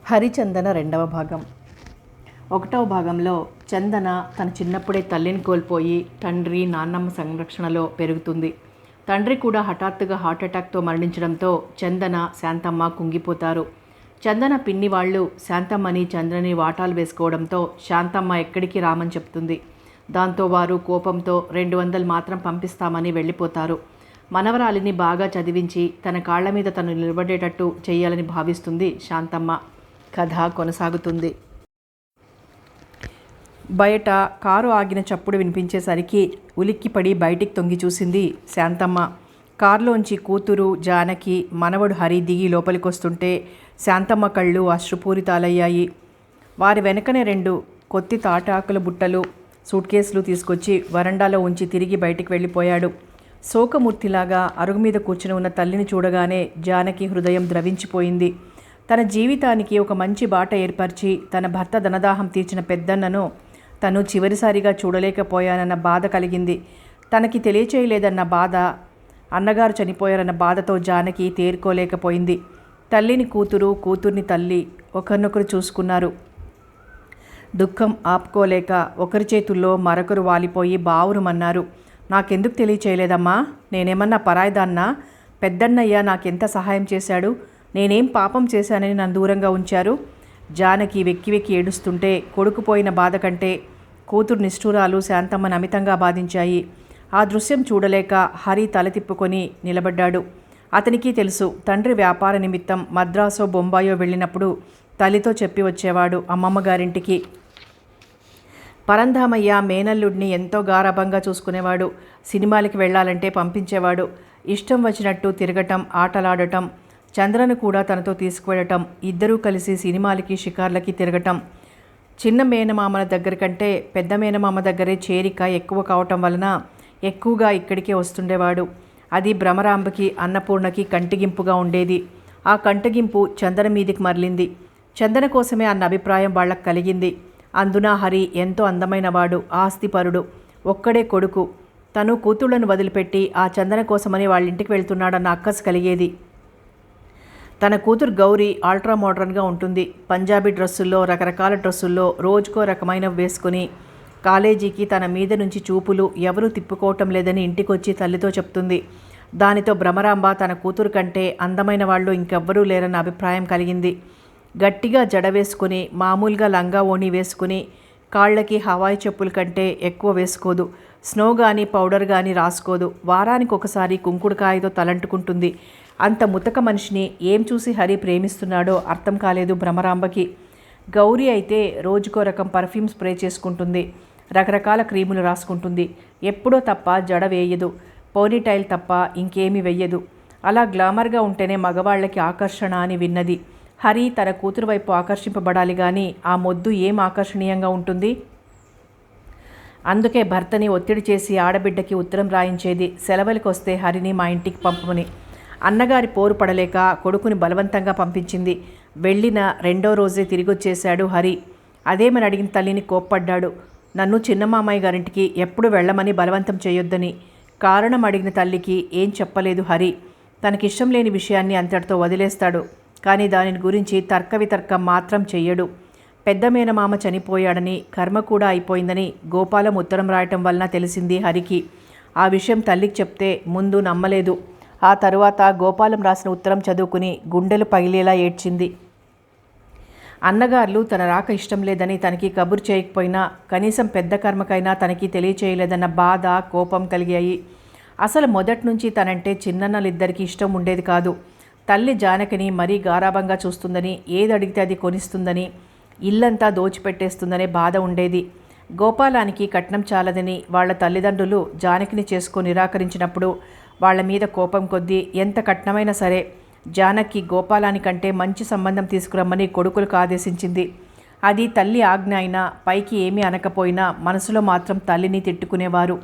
హరిచందన రెండవ భాగం. ఒకటవ భాగంలో చందన తన చిన్నప్పుడే తల్లిని కోల్పోయి తండ్రి నాన్నమ్మ సంరక్షణలో పెరుగుతుంది. తండ్రి కూడా హఠాత్తుగా హార్ట్అటాక్తో మరణించడంతో చందన శాంతమ్మ కుంగిపోతారు. చందన పిన్ని వాళ్ళు శాంతమ్మని చంద్రని వాటాలు వేసుకోవడంతో శాంతమ్మ ఎక్కడికి రామని చెప్తుంది. దాంతో వారు కోపంతో 200 మాత్రం పంపిస్తామని వెళ్ళిపోతారు. మనవరాలిని బాగా చదివించి తన కాళ్ల మీద తను నిలబడేటట్టు చేయాలని భావిస్తుంది శాంతమ్మ. కథ కొనసాగుతుంది. బయట కారు ఆగిన చప్పుడు వినిపించేసరికి ఉలిక్కిపడి బయటికి తొంగి చూసింది శాంతమ్మ. కారులోంచి కూతురు జానకి, మనవడు హరి దిగి లోపలికొస్తుంటే శాంతమ్మ కళ్ళు అశ్రుపూరితాలయ్యాయి. వారి వెనకనే 2 కొత్తి తాటాకుల బుట్టలు, సూట్ కేసులు తీసుకొచ్చి వరండాలో ఉంచి తిరిగి బయటికి వెళ్ళిపోయాడు. శోకమూర్తిలాగా అరుగు మీద కూర్చుని ఉన్న తల్లిని చూడగానే జానకి హృదయం ద్రవించిపోయింది. తన జీవితానికి ఒక మంచి బాట ఏర్పరిచి తన భర్త ధనదాహం తీర్చిన పెద్దన్నను తను చివరిసారిగా చూడలేకపోయానన్న బాధ కలిగింది. తనకి తెలియచేయలేదన్న బాధ, అన్నగారు చనిపోయారన్న బాధతో జానకి తేరుకోలేకపోయింది. తల్లిని కూతురు, కూతుర్ని తల్లి ఒకరినొకరు చూసుకున్నారు. దుఃఖం ఆపుకోలేక ఒకరి చేతుల్లో మరొకరు వాలిపోయి బావురుమన్నారు. నాకెందుకు తెలియచేయలేదమ్మా? నేనేమన్నా పరాయిదాన్నా? పెద్దన్నయ్య నాకెంత సహాయం చేశాడు. నేనేం పాపం చేశానని నన్ను దూరంగా ఉంచారు? జానకి వెక్కి వెక్కి ఏడుస్తుంటే కొడుకుపోయిన బాధ కంటే కూతురు నిష్ఠూరాలు శాంతమ్మను అమితంగా బాధించాయి. ఆ దృశ్యం చూడలేక హరి తల తిప్పుకొని నిలబడ్డాడు. అతనికి తెలుసు, తండ్రి వ్యాపార నిమిత్తం మద్రాసో బొంబాయో వెళ్ళినప్పుడు తల్లితో చెప్పి వచ్చేవాడు అమ్మమ్మ గారింటికి. పరంధామయ్య మేనల్లుడిని ఎంతో గారాబంగా చూసుకునేవాడు. సినిమాలకి వెళ్ళాలంటే పంపించేవాడు. ఇష్టం వచ్చినట్టు తిరగటం, ఆటలాడటం, చంద్రను కూడా తనతో తీసుకువెళ్ళటం, ఇద్దరూ కలిసి సినిమాలకి, షికార్లకి తిరగటం. చిన్న మేనమామల దగ్గర కంటే పెద్ద మేనమామ దగ్గరే చేరిక ఎక్కువ కావటం వలన ఎక్కువగా ఇక్కడికే వస్తుండేవాడు. అది భ్రమరాంబకి, అన్నపూర్ణకి కంటిగింపుగా ఉండేది. ఆ కంటగింపు చందన మీదికి మరలింది. చందన కోసమే అన్న అభిప్రాయం వాళ్ళకు కలిగింది. అందున హరి ఎంతో అందమైనవాడు, ఆస్తిపరుడు, ఒక్కడే కొడుకు. తను కూతుళ్లను వదిలిపెట్టి ఆ చందన కోసమని వాళ్ళ ఇంటికి వెళ్తున్నాడన్న అక్కసు కలిగేది. తన కూతురు గౌరీ అల్ట్రా మోడర్న్గా ఉంటుంది. పంజాబీ డ్రెస్సుల్లో, రకరకాల డ్రెస్సుల్లో రోజుకో రకమైన వేసుకుని కాలేజీకి తన మీద నుంచి చూపులు ఎవరూ తిప్పుకోవటం లేదని ఇంటికొచ్చి తల్లితో చెప్తుంది. దానితో భ్రమరాంబ తన కూతురు కంటే అందమైన వాళ్ళు ఇంకెవ్వరూ లేరన్న అభిప్రాయం కలిగింది. గట్టిగా జడ వేసుకుని, మామూలుగా లంగా ఓణి వేసుకుని, కాళ్ళకి హవాయి చెప్పుల కంటే ఎక్కువ వేసుకోదు. స్నో కానీ పౌడర్ కానీ రాసుకోదు. వారానికి ఒకసారి కుంకుడుకాయతో తలంటుకుంటుంది. అంత ముతక మనిషిని ఏం చూసి హరి ప్రేమిస్తున్నాడో అర్థం కాలేదు భ్రమరాంబకి. గౌరీ అయితే రోజుకో రకం పర్ఫ్యూమ్ స్ప్రే చేసుకుంటుంది, రకరకాల క్రీములు రాసుకుంటుంది. ఎప్పుడో తప్ప జడ వేయదు, పోనీటైల్ తప్ప ఇంకేమీ వెయ్యదు. అలా గ్లామర్గా ఉంటేనే మగవాళ్ళకి ఆకర్షణ అని విన్నది. హరి తన కూతురు వైపు ఆకర్షింపబడాలి కానీ ఆ మొద్దు ఏం ఆకర్షణీయంగా ఉంటుంది? అందుకే భర్తని ఒత్తిడి చేసి ఆడబిడ్డకి ఉత్తరం రాయించేది, సెలవులకు వస్తే హరిని మా ఇంటికి పంపమని. అన్నగారి పోరు పడలేక కొడుకుని బలవంతంగా పంపించింది. వెళ్ళిన 2వ రోజే తిరిగొచ్చేశాడు హరి. అదేమని అడిగిన తల్లిని కోప్పడ్డాడు. నన్ను చిన్నమామయ్య గారింటికి ఎప్పుడు వెళ్ళమని బలవంతం చేయొద్దని. కారణం అడిగిన తల్లికి ఏం చెప్పలేదు హరి. తనకిష్టం లేని విషయాన్ని అంతటితో వదిలేస్తాడు, కానీ దాని గురించి తర్క వితర్కం మాత్రం చెయ్యడు. పెద్ద మేనమామ చనిపోయాడని, కర్మ కూడా అయిపోయిందని గోపాలం ఉత్తరం రాయటం వలన తెలిసింది హరికి. ఆ విషయం తల్లికి చెప్తే ముందు నమ్మలేదు. ఆ తరువాత గోపాలం రాసిన ఉత్తరం చదువుకుని గుండెలు పగిలేలా ఏడ్చింది. అన్నగారులు తన రాక ఇష్టం లేదని తనకి కబురు చేయకపోయినా కనీసం పెద్ద కర్మకైనా తనకి తెలియచేయలేదన్న బాధ, కోపం కలిగాయి. అసలు మొదటి నుంచి తనంటే చిన్నన్నలిద్దరికీ ఇష్టం ఉండేది కాదు. తల్లి జానకిని మరీ గారాబంగా చూస్తుందని, ఏది అడిగితే అది కొనిస్తుందని, ఇల్లంతా దోచిపెట్టేస్తుందనే బాధ ఉండేది. గోపాలానికి కట్నం చాలదని వాళ్ళ తల్లిదండ్రులు జానకిని చేసుకొని నిరాకరించినప్పుడు వాళ్ళ మీద కోపం కొద్దీ ఎంత కట్నమైనా సరే జానకి గోపాలానికంటే మంచి సంబంధం తీసుకురమ్మని కొడుకులకు ఆదేశించింది. అది తల్లి ఆజ్ఞ అయినా పైకి ఏమీ అనకపోయినా మనసులో మాత్రం తల్లిని తిట్టుకునేవారు.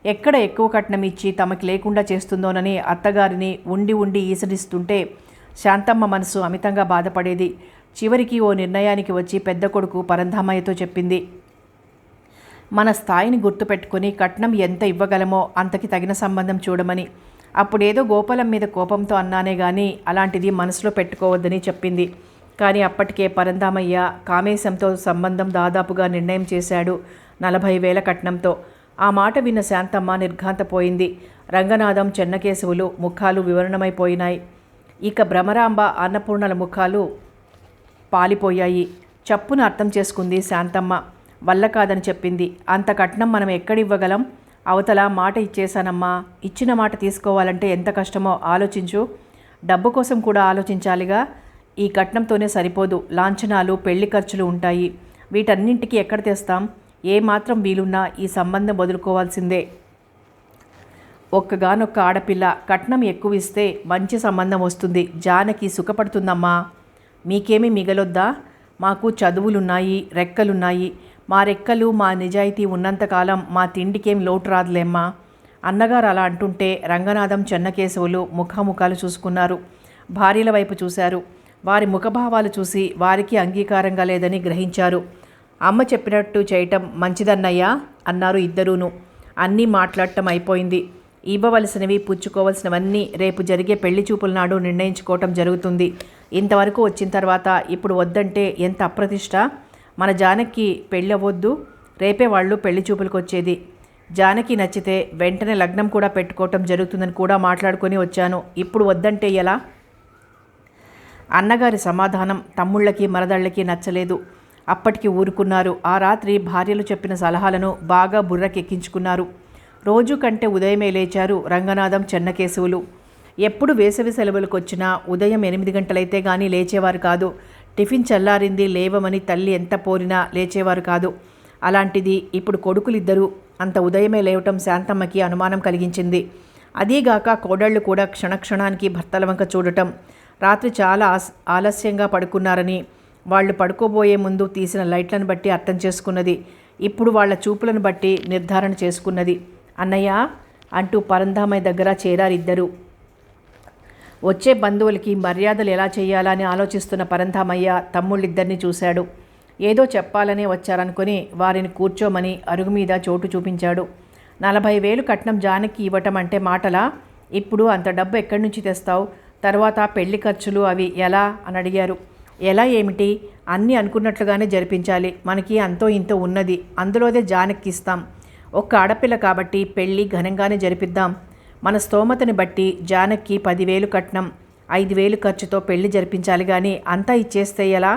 ఎక్కడ ఎక్కువ కట్నం ఇచ్చి తమకి లేకుండా చేస్తుందోనని అత్తగారిని ఉండి ఉండి ఈసడిస్తుంటే శాంతమ్మ మనసు అమితంగా బాధపడేది. చివరికి ఓ నిర్ణయానికి వచ్చి పెద్ద కొడుకు పరంధామయ్యతో చెప్పింది. మన స్థాయిని గుర్తుపెట్టుకుని కట్నం ఎంత ఇవ్వగలమో అంతకి తగిన సంబంధం చూడమని. అప్పుడేదో గోపాలం మీద కోపంతో అన్నానే గాని అలాంటిది మనసులో పెట్టుకోవద్దని చెప్పింది. కానీ అప్పటికే పరంధామయ్య కామేశంతో సంబంధం దాదాపుగా నిర్ణయం చేశాడు 40,000 కట్నంతో. ఆ మాట విన్న శాంతమ్మ నిర్ఘాంతపోయింది. రంగనాథం, చెన్నకేశవులు ముఖాలు వివరణమైపోయినాయి. ఇక భ్రమరాంబ, అన్నపూర్ణల ముఖాలు పాలిపోయాయి. చప్పున అర్థం చేసుకుంది శాంతమ్మ. వల్ల కాదని చెప్పింది. అంత కట్నం మనం ఎక్కడివ్వగలం? అవతల మాట ఇచ్చేశానమ్మా. ఇచ్చిన మాట తీసుకోవాలంటే ఎంత కష్టమో ఆలోచించు. డబ్బు కోసం కూడా ఆలోచించాలిగా. ఈ కట్నంతోనే సరిపోదు. లాంఛనాలు, పెళ్లి ఖర్చులు ఉంటాయి. వీటన్నింటికి ఎక్కడ తెస్తాం? ఏమాత్రం వీలున్నా ఈ సంబంధం వదులుకోవాల్సిందే. ఒక్కగానొక్క ఆడపిల్ల, కట్నం ఎక్కువ ఇస్తే మంచి సంబంధం వస్తుంది. జానకి సుఖపడుతుందమ్మా. మీకేమీ మిగలొద్దా? మాకు చదువులున్నాయి, రెక్కలున్నాయి. మా రెక్కలు, మా నిజాయితీ ఉన్నంతకాలం మా తిండికేం లోటు రాదులేమ్మా. అన్నగారు అలా అంటుంటే రంగనాథం, చెన్నకేశవులు ముఖాముఖాలు చూసుకున్నారు. భార్యల వైపు చూశారు. వారి ముఖభావాలు చూసి వారికి అంగీకారంగా లేదని గ్రహించారు. అమ్మ చెప్పినట్టు చేయటం మంచిదన్నయ్యా అన్నారు ఇద్దరూను. అన్నీ మాట్లాడటం అయిపోయింది. ఇవ్వవలసినవి, పుచ్చుకోవలసినవన్నీ రేపు జరిగే పెళ్లి చూపుల నాడు నిర్ణయించుకోవటం జరుగుతుంది. ఇంతవరకు వచ్చిన తర్వాత ఇప్పుడు వద్దంటే ఎంత అప్రతిష్ట. మన జానకి పెళ్ళి అవ్వొద్దు. రేపే వాళ్ళు పెళ్లి చూపులకు వచ్చేది. జానకి నచ్చితే వెంటనే లగ్నం కూడా పెట్టుకోవటం జరుగుతుందని కూడా మాట్లాడుకొని వచ్చాను. ఇప్పుడు వద్దంటే ఎలా? అన్నగారి సమాధానం తమ్ముళ్ళకి, మరదళ్ళకి నచ్చలేదు. అప్పటికి ఊరుకున్నారు. ఆ రాత్రి భార్యలు చెప్పిన సలహాలను బాగా బుర్రకెక్కించుకున్నారు. రోజు కంటే ఉదయమే లేచారు రంగనాథం, చెన్నకేశవులు. ఎప్పుడు వేసవి సెలవులకు వచ్చినా ఉదయం 8 గంటలైతే కానీ లేచేవారు కాదు. టిఫిన్ చల్లారింది లేవమని తల్లి ఎంత పోరినా లేచేవారు కాదు. అలాంటిది ఇప్పుడు కొడుకులిద్దరూ అంత ఉదయమే లేవటం శాంతమ్మకి అనుమానం కలిగించింది. అదీగాక కోడళ్ళు కూడా క్షణక్షణానికి భర్తల వంక చూడటం. రాత్రి చాలా ఆలస్యంగా పడుకున్నారని వాళ్ళు పడుకోబోయే ముందు తీసిన లైట్లను బట్టి అర్థం చేసుకున్నది. ఇప్పుడు వాళ్ల చూపులను బట్టి నిర్ధారణ చేసుకున్నది. అన్నయ్య అంటూ పరంధామయ్య దగ్గర చేరారిద్దరూ. వచ్చే బంధువులకి మర్యాదలు ఎలా చేయాలా అని ఆలోచిస్తున్న పరంధామయ్య తమ్ముళ్ళిద్దరినీ చూశాడు. ఏదో చెప్పాలనే వచ్చారనుకుని వారిని కూర్చోమని అరుగు మీద చోటు చూపించాడు. 40,000 కట్నం జానకి ఇవ్వటం అంటే మాటలా? ఇప్పుడు అంత డబ్బు ఎక్కడి నుంచి తెస్తావు? తర్వాత పెళ్లి ఖర్చులు అవి ఎలా అని అడిగారు. ఎలా ఏమిటి? అన్నీ అనుకున్నట్లుగానే జరిపించాలి. మనకి అంతో ఇంతో ఉన్నది. అందులోదే జానకి ఇస్తాం. ఒక్క ఆడపిల్ల కాబట్టి పెళ్ళి ఘనంగానే జరిపిద్దాం. మన స్తోమతని బట్టి జానకి 10,000 కట్నం, 5,000 ఖర్చుతో పెళ్లి జరిపించాలి. కానీ అంతా ఇచ్చేస్తే ఎలా?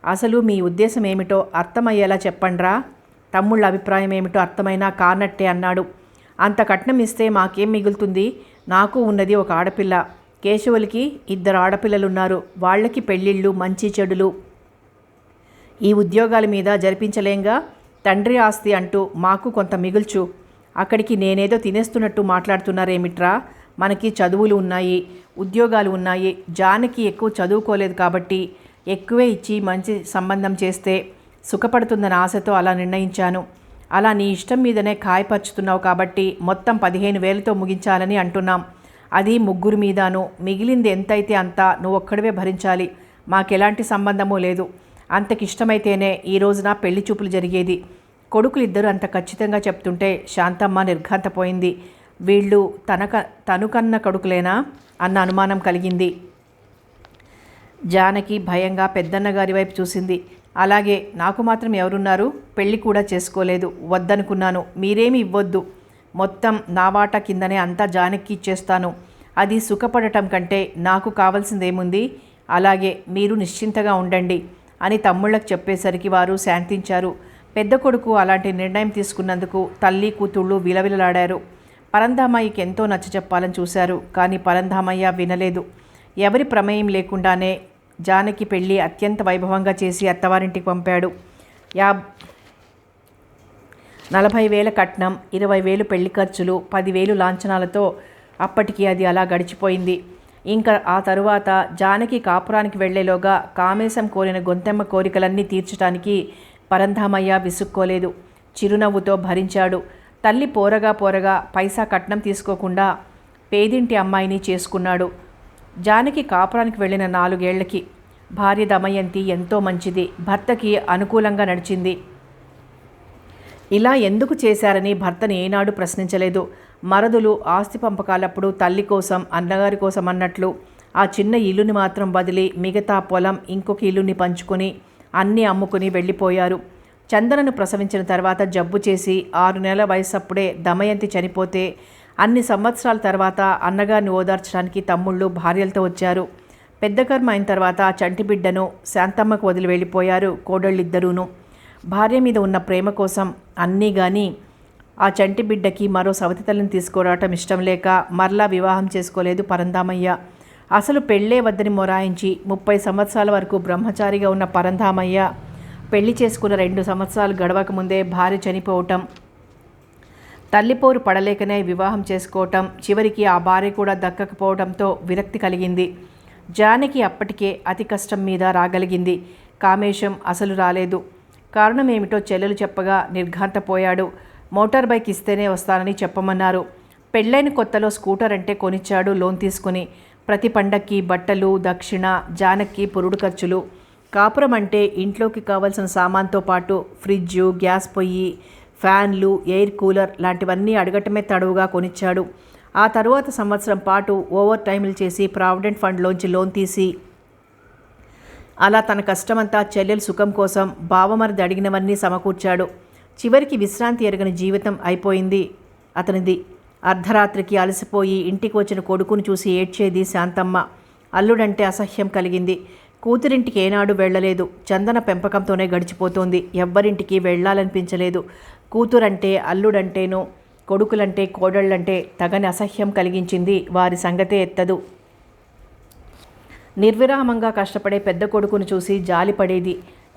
అసలు మీ ఉద్దేశం ఏమిటో అర్థమయ్యేలా చెప్పండ్రా. తమ్ముళ్ళ అభిప్రాయం ఏమిటో అర్థమైనా కానట్టే అన్నాడు. అంత కట్నం ఇస్తే మాకేం మిగులుతుంది? నాకు ఉన్నది ఒక ఆడపిల్ల. కేశవులకి 2 ఆడపిల్లలున్నారు. వాళ్ళకి పెళ్ళిళ్ళు, మంచి చెడులు ఈ ఉద్యోగాల మీద జరిపించలేంగా. తండ్రి ఆస్తి అంటూ మాకు కొంత మిగుల్చు. అక్కడికి నేనేదో తినేస్తున్నట్టు మాట్లాడుతున్నారేమిట్రా? మనకి చదువులు ఉన్నాయి, ఉద్యోగాలు ఉన్నాయి. జానకి ఎక్కువ చదువుకోలేదు కాబట్టి ఎక్కువే ఇచ్చి మంచి సంబంధం చేస్తే సుఖపడుతుందన్న ఆశతో అలా నిర్ణయించాను. అలా నీ ఇష్టం మీదనే ఖాయపరుచుతున్నావు కాబట్టి మొత్తం 15,000తో ముగించాలని అంటున్నాం. అది 3 మీదాను. మిగిలింది ఎంతైతే అంతా నువ్వొక్కడివే భరించాలి. మాకెలాంటి సంబంధమూ లేదు. అంతకిష్టమైతేనే ఈ రోజున పెళ్లి చూపులు జరిగేది. కొడుకులిద్దరూ అంత ఖచ్చితంగా చెప్తుంటే శాంతమ్మ నిర్ఘాంతపోయింది. వీళ్ళు తను కన్న కొడుకులేనా అన్న అనుమానం కలిగింది. జానకి భయంగా పెద్దన్నగారి వైపు చూసింది. అలాగే, నాకు మాత్రం ఎవరున్నారు? పెళ్లి కూడా చేసుకోలేదు. వద్దనుకున్నాను. మీరేమి ఇవ్వొద్దు. మొత్తం నా వాటా కిందనే అంతా జానకి ఇచ్చేస్తాను. అది సుఖపడటం కంటే నాకు కావాల్సిందేముంది? అలాగే, మీరు నిశ్చింతగా ఉండండి అని తమ్ముళ్ళకు చెప్పేసరికి వారు శాంతించారు. పెద్ద కొడుకు అలాంటి నిర్ణయం తీసుకున్నందుకు తల్లి, కూతుళ్ళు విలవిలలాడారు. పరంధామయ్యకి ఎంతో నచ్చచెప్పాలని చూశారు. కానీ పరంధామయ్య వినలేదు. ఎవరి ప్రమేయం లేకుండానే జానకి పెళ్ళి అత్యంత వైభవంగా చేసి అత్తవారింటికి పంపాడు. 40,000 కట్నం, 20,000 పెళ్లి ఖర్చులు, 10,000 లాంఛనాలతో అప్పటికి అది అలా గడిచిపోయింది. ఇంకా ఆ తరువాత జానకి కాపురానికి వెళ్లేలోగా కామేశం కోరిన గొంతెమ్మ కోరికలన్నీ తీర్చడానికి పరంధామయ్య విసుక్కోలేదు. చిరునవ్వుతో భరించాడు. తల్లి పోరగా పైసా కట్నం తీసుకోకుండా పేదింటి అమ్మాయిని చేసుకున్నాడు. జానకి కాపురానికి వెళ్ళిన 4 ఏళ్లకి భార్య దమయంతి ఎంతో మంచిది. భర్తకి అనుకూలంగా నడిచింది. ఇలా ఎందుకు చేశారని భర్తని ఏనాడు ప్రశ్నించలేదు. మరదులు ఆస్తి పంపకాలప్పుడు తల్లి కోసం, అన్నగారి కోసం అన్నట్లు ఆ చిన్న ఇల్లుని మాత్రం వదిలి మిగతా పొలం ఇంకొక ఇల్లుని పంచుకొని అన్నీ అమ్ముకుని వెళ్ళిపోయారు. చందనను ప్రసవించిన తర్వాత జబ్బు చేసి 6 నెలల వయసప్పుడే దమయంతి చనిపోతే అన్ని సంవత్సరాల తర్వాత అన్నగారిని ఓదార్చడానికి తమ్ముళ్ళు భార్యలతో వచ్చారు. పెద్ద కర్మ అయిన తర్వాత ఆ చంటి బిడ్డను శాంతమ్మకు వదిలి వెళ్ళిపోయారు కోడళ్ళిద్దరూను. భార్య మీద ఉన్న ప్రేమ కోసం అన్నీ గాని ఆ చంటి బిడ్డకి మరో సవతి తల్లిని తీసుకురావటం ఇష్టం లేక మరలా వివాహం చేసుకోలేదు పరంధామయ్య. అసలు పెళ్ళే వద్దని మొరాయించి 30 సంవత్సరాల వరకు బ్రహ్మచారిగా ఉన్న పరంధామయ్య పెళ్లి చేసుకున్న 2 సంవత్సరాలు గడవక ముందే భార్య చనిపోవటం, తల్లిపోరు పడలేకనే వివాహం చేసుకోవటం, చివరికి ఆ భార్య కూడా దక్కకపోవడంతో విరక్తి కలిగింది. జానకి అప్పటికే అతి కష్టం మీద రాగలిగింది. కామేశం అసలు రాలేదు. కారణం ఏమిటో చెల్లెలు చెప్పగా నిర్ఘాంతపోయాడు. మోటార్ బైక్ ఇస్తేనే వస్తానని చెప్పమన్నారు. పెళ్ళైన కొత్తలో స్కూటర్ అంటే కొనిచ్చాడు లోన్ తీసుకుని. ప్రతి పండక్కి బట్టలు, దక్షిణ, జానకి పురుడు ఖర్చులు. కాపురం అంటే ఇంట్లోకి కావలసిన సామాన్తో పాటు ఫ్రిడ్జు, గ్యాస్ పొయ్యి, ఫ్యాన్లు, ఎయిర్ కూలర్ లాంటివన్నీ అడగటమే తడువుగా కొనిచ్చాడు. ఆ తరువాత సంవత్సరం పాటు ఓవర్ టైములు చేసి ప్రావిడెంట్ ఫండ్లోంచి లోన్ తీసి అలా తన కష్టమంతా చెల్లెలు సుఖం కోసం బావమరిది అడిగినవన్నీ సమకూర్చాడు. చివరికి విశ్రాంతి ఎరగని జీవితం అయిపోయింది అతనిది. అర్ధరాత్రికి అలసిపోయి ఇంటికి వచ్చిన కొడుకును చూసి ఏడ్చేది శాంతమ్మ. అల్లుడంటే అసహ్యం కలిగింది. కూతురింటికి ఏనాడు వెళ్ళలేదు. చందన పెంపకంతోనే గడిచిపోతోంది. ఎవ్వరింటికి వెళ్ళాలనిపించలేదు. కూతురంటే, అల్లుడంటేనో, కొడుకులంటే, కోడళ్ళంటే తగని అసహ్యం కలిగించింది. వారి సంగతే ఎత్తదు. నిర్విరామంగా కష్టపడే పెద్ద కొడుకును చూసి జాలిపడేది.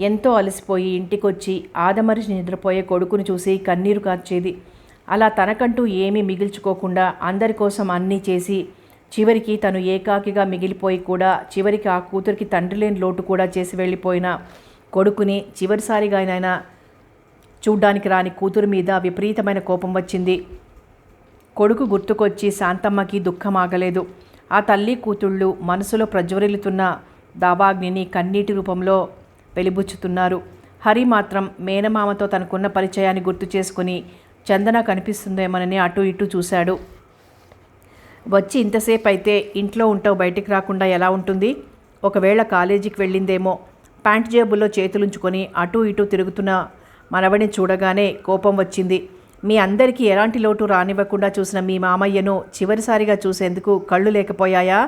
ఎంతో అలసిపోయి ఇంటికొచ్చి ఆదమరిచి నిద్రపోయే కొడుకును చూసి కన్నీరు కార్చేది. అలా తనకంటూ ఏమీ మిగిల్చుకోకుండా అందరి కోసం అన్నీ చేసి చివరికి తను ఏకాకిగా మిగిలిపోయి కూడా చివరికి ఆ కూతురికి తండ్రి లేని లోటు కూడా చేసి వెళ్ళిపోయిన కొడుకుని చివరిసారిగానైనా చూడ్డానికి రాని కూతురు మీద విపరీతమైన కోపం వచ్చింది. కొడుకు గుర్తుకొచ్చి శాంతమ్మకి దుఃఖం ఆగలేదు. ఆ తల్లి కూతుళ్ళు మనసులో ప్రజ్వరిల్లుతున్న దావాగ్నిని కన్నీటి రూపంలో వెలిబుచ్చుతున్నారు. హరి మాత్రం మేనమామతో తనకున్న పరిచయాన్ని గుర్తు చేసుకుని చందన కనిపిస్తుందేమోనని అటు ఇటు చూశాడు. వచ్చి ఇంతసేపు అయితే ఇంట్లో ఉంటావు, బయటికి రాకుండా ఎలా ఉంటుంది? ఒకవేళ కాలేజీకి వెళ్ళిందేమో. ప్యాంట్ జేబుల్లో చేతులుంచుకొని అటు ఇటు తిరుగుతున్న మనవడిని చూడగానే కోపం వచ్చింది. మీ అందరికీ ఎలాంటి లోటు రానివ్వకుండా చూసిన మీ మామయ్యను చివరిసారిగా చూసేందుకు కళ్ళు లేకపోయాయా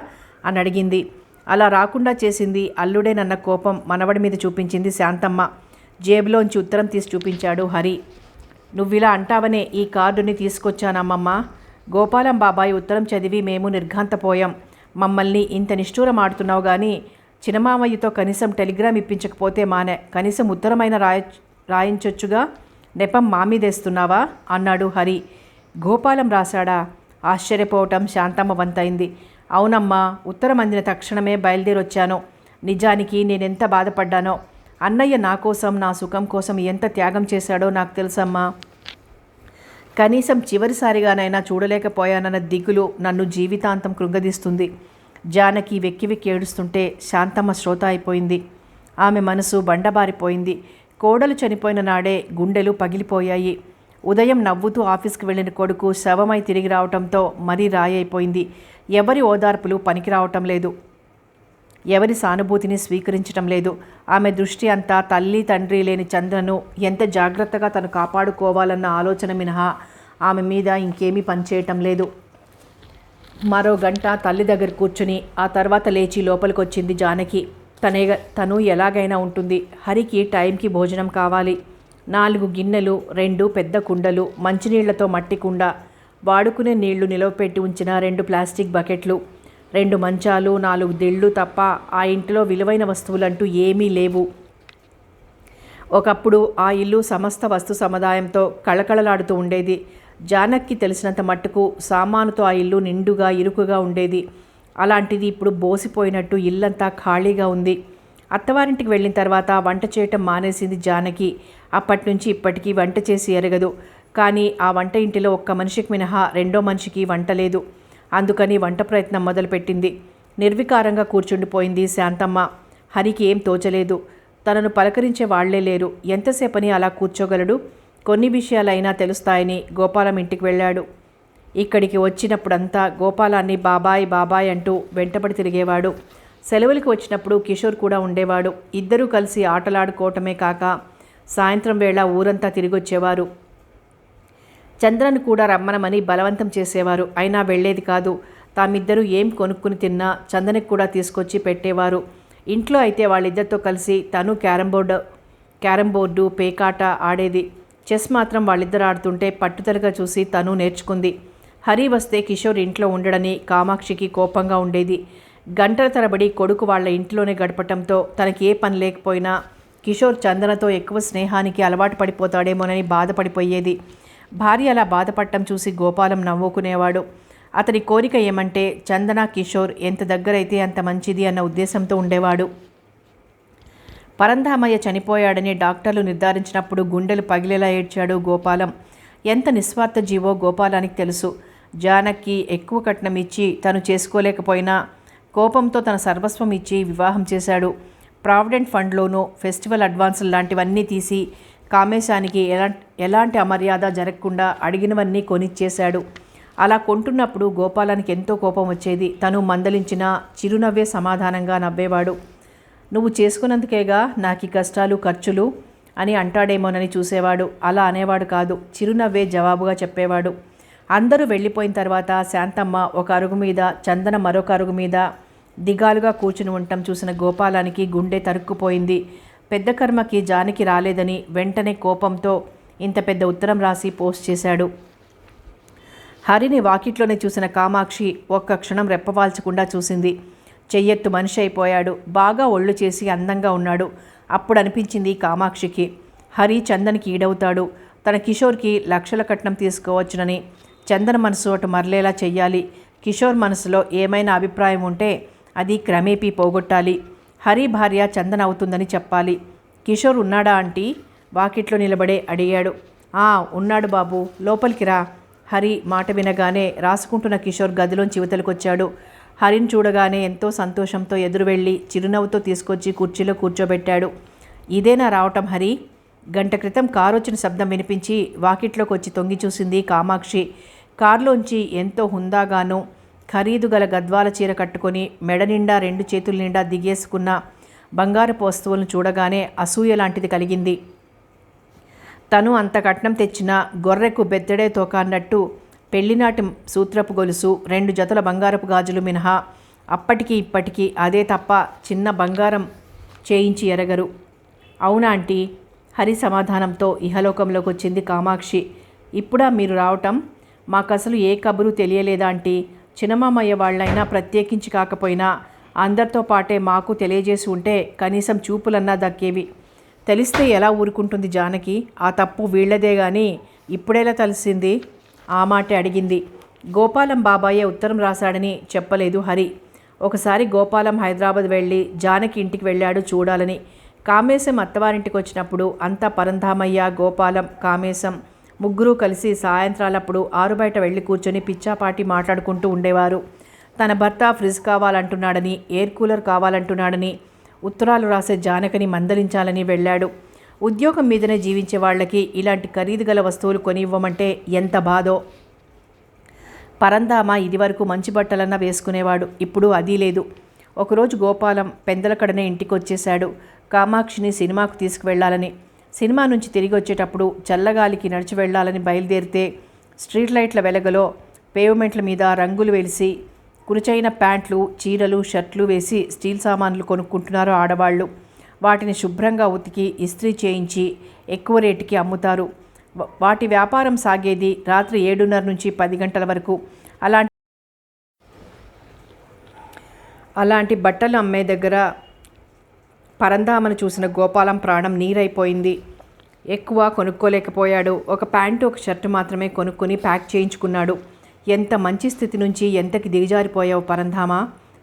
అని అడిగింది. అలా రాకుండా చేసింది అల్లుడేనన్న కోపం మనవడి మీద చూపించింది శాంతమ్మ. జేబులోంచి ఉత్తరం తీసి చూపించాడు హరి. నువ్విలా అంటావనే ఈ కార్డుని తీసుకొచ్చానమ్మమ్మ. గోపాలం బాబాయ్ ఉత్తరం చదివి మేము నిర్ఘాంతపోయాం. మమ్మల్ని ఇంత నిష్ఠూరం ఆడుతున్నావు కానీ చిన్నమామయ్యతో కనీసం టెలిగ్రామ్ ఇప్పించకపోతే మానే, కనీసం ఉత్తరమైన రాయించొచ్చుగా, నెపం మామీదేస్తున్నావా అన్నాడు హరి. గోపాలం రాశాడా? ఆశ్చర్యపోవటం శాంతమ్మ వంతైంది. అవునమ్మా, ఉత్తరం అందిన తక్షణమే బయలుదేరొచ్చాను. నిజానికి నేనెంత బాధపడ్డానో. అన్నయ్య నా కోసం, నా సుఖం కోసం ఎంత త్యాగం చేశాడో నాకు తెలుసమ్మా. కనీసం చివరిసారిగానైనా చూడలేకపోయానన్న దిగులు నన్ను జీవితాంతం కృంగదీస్తుంది. జానకి వెక్కి వెక్కి ఏడుస్తుంటే శాంతమ్మ శ్రోత అయిపోయింది. ఆమె మనసు బండబారిపోయింది. కోడలు చనిపోయిన నాడే గుండెలు పగిలిపోయాయి. ఉదయం నవ్వుతూ ఆఫీస్కి వెళ్ళిన కొడుకు శవమై తిరిగి రావటంతో మరీ రాయైపోయింది. ఎవరి ఓదార్పులు పనికి రావటం లేదు. ఎవరి సానుభూతిని స్వీకరించటం లేదు. ఆమె దృష్టి అంతా తల్లి తండ్రి లేని చంద్రను ఎంత జాగ్రత్తగా తను కాపాడుకోవాలన్న ఆలోచన మినహా ఆమె మీద ఇంకేమీ పనిచేయటం లేదు. మరో గంట తల్లి దగ్గర కూర్చుని ఆ తర్వాత లేచి లోపలికొచ్చింది జానకి. తను ఎలాగైనా ఉంటుంది. హరికి టైంకి భోజనం కావాలి. 4 గిన్నెలు, 2 పెద్ద కుండలు, మంచినీళ్లతో మట్టి కుండ, వాడుకునే నీళ్లు నిలవపెట్టి ఉంచిన 2 ప్లాస్టిక్ బకెట్లు, 2 మంచాలు, 4 దిళ్ళు తప్ప ఆ ఇంటిలో విలువైన వస్తువులంటూ ఏమీ లేవు. ఒకప్పుడు ఆ ఇల్లు సమస్త వస్తు సముదాయంతో కళకళలాడుతూ ఉండేది. జానక్కి తెలిసినంత మట్టుకు సామానుతో ఆ ఇల్లు నిండుగా ఇరుకుగా ఉండేది. అలాంటిది ఇప్పుడు బోసిపోయినట్టు ఇల్లంతా ఖాళీగా ఉంది. అత్తవారింటికి వెళ్ళిన తర్వాత వంట చేయటం మానేసింది జానకి. అప్పటి నుంచి ఇప్పటికీ వంట చేసి ఎరగదు. కానీ ఆ వంట ఇంటిలో ఒక్క మనిషికి మినహా రెండో మనిషికి వంట లేదు. అందుకని వంట ప్రయత్నం మొదలుపెట్టింది. నిర్వికారంగా కూర్చుండిపోయింది శాంతమ్మ. హరికి ఏం తోచలేదు. తనను పలకరించే వాళ్లే లేరు. ఎంతసేపని అలా కూర్చోగలడు? కొన్ని విషయాలైనా తెలుస్తాయని గోపాలం ఇంటికి వెళ్ళాడు. ఇక్కడికి వచ్చినప్పుడంతా గోపాలాన్ని బాబాయ్ బాబాయ్ అంటూ వెంటబడి తిరిగేవాడు. సెలవులకి వచ్చినప్పుడు కిషోర్ కూడా ఉండేవాడు. ఇద్దరూ కలిసి ఆటలాడుకోవటమే కాక సాయంత్రం వేళ ఊరంతా తిరిగొచ్చేవారు. చంద్రను కూడా రమ్మనమని బలవంతం చేసేవారు. అయినా వెళ్ళేది కాదు. తామిద్దరూ ఏం కొనుక్కుని తిన్నా చందనకి కూడా తీసుకొచ్చి పెట్టేవారు. ఇంట్లో అయితే వాళ్ళిద్దరితో కలిసి తను క్యారం బోర్డు పేకాట ఆడేది. చెస్ మాత్రం వాళ్ళిద్దరు ఆడుతుంటే పట్టుదలగా చూసి తను నేర్చుకుంది. హరి వస్తే కిషోర్ ఇంట్లో ఉండడని కామాక్షికి కోపంగా ఉండేది. గంటల తరబడి కొడుకు వాళ్ళ ఇంట్లోనే గడపటంతో తనకి ఏ పని లేకపోయినా కిషోర్ చందనతో ఎక్కువ స్నేహానికి అలవాటు పడిపోతాడేమోనని బాధపడిపోయేది. భార్య అలా బాధపడటం చూసి గోపాలం నవ్వుకునేవాడు. అతని కోరిక ఏమంటే చందన కిషోర్ ఎంత దగ్గరైతే అంత మంచిది అన్న ఉద్దేశంతో ఉండేవాడు. పరంధామయ్య చనిపోయాడని డాక్టర్లు నిర్ధారించినప్పుడు గుండెలు పగిలేలా ఏడ్చాడు గోపాలం. ఎంత నిస్వార్థ జీవో గోపాలానికి తెలుసు. జానకి ఎక్కువ కట్నం ఇచ్చి తను చేసుకోలేకపోయినా కోపంతో తన సర్వస్వం ఇచ్చి వివాహం చేశాడు. ప్రావిడెంట్ ఫండ్లోనూ ఫెస్టివల్ అడ్వాన్సులు లాంటివన్నీ తీసి కామేశానికి ఎలాంటి అమర్యాద జరగకుండా అడిగినవన్నీ కొనిచ్చేశాడు. అలా కొంటున్నప్పుడు గోపాలానికి ఎంతో కోపం వచ్చేది. తను మందలించిన చిరునవ్వే సమాధానంగా నవ్వేవాడు. నువ్వు చేసుకున్నందుకేగా నాకు కష్టాలు ఖర్చులు అని అంటాడేమోనని చూసేవాడు. అలా అనేవాడు కాదు, చిరునవ్వే జవాబుగా చెప్పేవాడు. అందరూ వెళ్ళిపోయిన తర్వాత శాంతమ్మ ఒక అరుగు మీద, చందన మరొక అరుగు మీద దిగాలుగా కూర్చుని ఉండటం చూసిన గోపాలానికి గుండె తరుక్కుపోయింది. పెద్ద కర్మకి జానకి రాలేదని వెంటనే కోపంతో ఇంత పెద్ద ఉత్తరం రాసి పోస్ట్ చేశాడు. హరిని వాకిట్లోనే చూసిన కామాక్షి ఒక్క క్షణం రెప్పవాల్చకుండా చూసింది. చెయ్యెత్తు మనిషి అయిపోయాడు. బాగా ఒళ్ళు చేసి అందంగా ఉన్నాడు. అప్పుడు అనిపించింది కామాక్షికి, హరి చందన్కి ఈడవుతాడు. తన కిషోర్కి లక్షల కట్నం తీసుకోవచ్చునని. చందన్ మనసు అటు మరలేలా చెయ్యాలి. కిషోర్ మనసులో ఏమైనా అభిప్రాయం ఉంటే అది క్రమేపీ పోగొట్టాలి. హరి భార్య చందన్ అవుతుందని చెప్పాలి. కిషోర్ ఉన్నాడా ఆంటీ? వాకిట్లో నిలబడే అడిగాడు. ఉన్నాడు బాబు, లోపలికి రా. హరి మాట వినగానే రాసుకుంటున్న కిషోర్ గదిలోంచి యువతలకొచ్చాడు. హరిని చూడగానే ఎంతో సంతోషంతో ఎదురు వెళ్ళి చిరునవ్వుతో తీసుకొచ్చి కుర్చీలో కూర్చోబెట్టాడు. ఇదేనా రావటం హరి? గంట క్రితం కారు వచ్చిన శబ్దం వినిపించి వాకిట్లోకి వచ్చి తొంగి చూసింది కామాక్షి. కారులోంచి ఎంతో హుందాగాను ఖరీదు గల గద్వాల చీర కట్టుకొని మెడ నిండా 2 చేతుల నిండా దిగేసుకున్న బంగారపు వస్తువులను చూడగానే అసూయ లాంటిది కలిగింది. తను అంత కట్నం తెచ్చిన గొర్రెకు బెత్తడే తోక అన్నట్టు పెళ్లినాటి సూత్రపు గొలుసు, 2 జతల బంగారపు గాజులు మినహా అప్పటికి ఇప్పటికీ అదే తప్ప చిన్న బంగారం చేయించి ఎరగరు. అవునా ఆంటీ? హరి సమాధానంతో ఇహలోకంలోకి వచ్చింది కామాక్షి. ఇప్పుడా మీరు రావటం? మాకసలు ఏ కబురు తెలియలేదా ఆంటీ? చిన్నమామయ్య వాళ్ళైనా ప్రత్యేకించి కాకపోయినా అందరితో పాటే మాకు తెలియజేసి ఉంటే కనీసం చూపులన్నా దక్కేవి. తెలిస్తే ఎలా ఊరుకుంటుంది జానకి? ఆ తప్పు వీళ్లదే గాని ఇప్పుడేలా తెలిసింది? ఆ మాటే అడిగింది. గోపాలం బాబాయే ఉత్తరం రాశాడని చెప్పలేదు హరి. ఒకసారి గోపాలం హైదరాబాద్ వెళ్ళి జానకి ఇంటికి వెళ్ళాడు చూడాలని. కామేశం అత్తవారింటికి వచ్చినప్పుడు అంతా పరంధామయ్య, గోపాలం, కామేశం ముగ్గురూ కలిసి సాయంత్రాలప్పుడు ఆరుబయట వెళ్ళి కూర్చొని పిచ్చాపాటి మాట్లాడుకుంటూ ఉండేవారు. తన భర్త ఫ్రిడ్జ్ కావాలంటున్నాడని, ఎయిర్ కూలర్ కావాలంటున్నాడని, ఉత్తరాలు రాసే జానకిని మందలించాలని వెళ్ళాడు. ఉద్యోగం మీదనే జీవించే వాళ్ళకి ఇలాంటి ఖరీదు గల వస్తువులు కొని ఇవ్వమంటే ఎంత బాధో. పరంధామ ఇదివరకు మంచి బట్టలన్నా వేసుకునేవాడు. ఇప్పుడు అది లేదు. ఒకరోజు గోపాలం పెందలకడనే ఇంటికి వచ్చేశాడు. కామాక్షిని సినిమాకు తీసుకువెళ్లాలని. సినిమా నుంచి తిరిగి వచ్చేటప్పుడు చల్లగాలికి నడిచి వెళ్లాలని బయలుదేరితే స్ట్రీట్ లైట్ల వెలగలో పేవ్మెంట్ల మీద రంగులు వెలిసి కురుచైన ప్యాంట్లు, చీరలు, షర్ట్లు వేసి స్టీల్ సామాన్లు కొనుక్కుంటున్నారు ఆడవాళ్ళు. వాటిని శుభ్రంగా ఉతికి ఇస్త్రీ చేయించి ఎక్కువ రేటుకి అమ్ముతారు. వాటి వ్యాపారం సాగేది రాత్రి 7:30 నుంచి 10 గంటల వరకు. అలాంటి బట్టలు అమ్మే దగ్గర పరంధామను చూసిన గోపాలం ప్రాణం నీరైపోయింది. ఎక్కువ కొనుక్కోలేకపోయాడు. ఒక ప్యాంటు, ఒక షర్టు మాత్రమే కొనుక్కొని ప్యాక్ చేయించుకున్నాడు. ఎంత మంచి స్థితి నుంచి ఎంతకి దిగజారిపోయావు పరంధామ.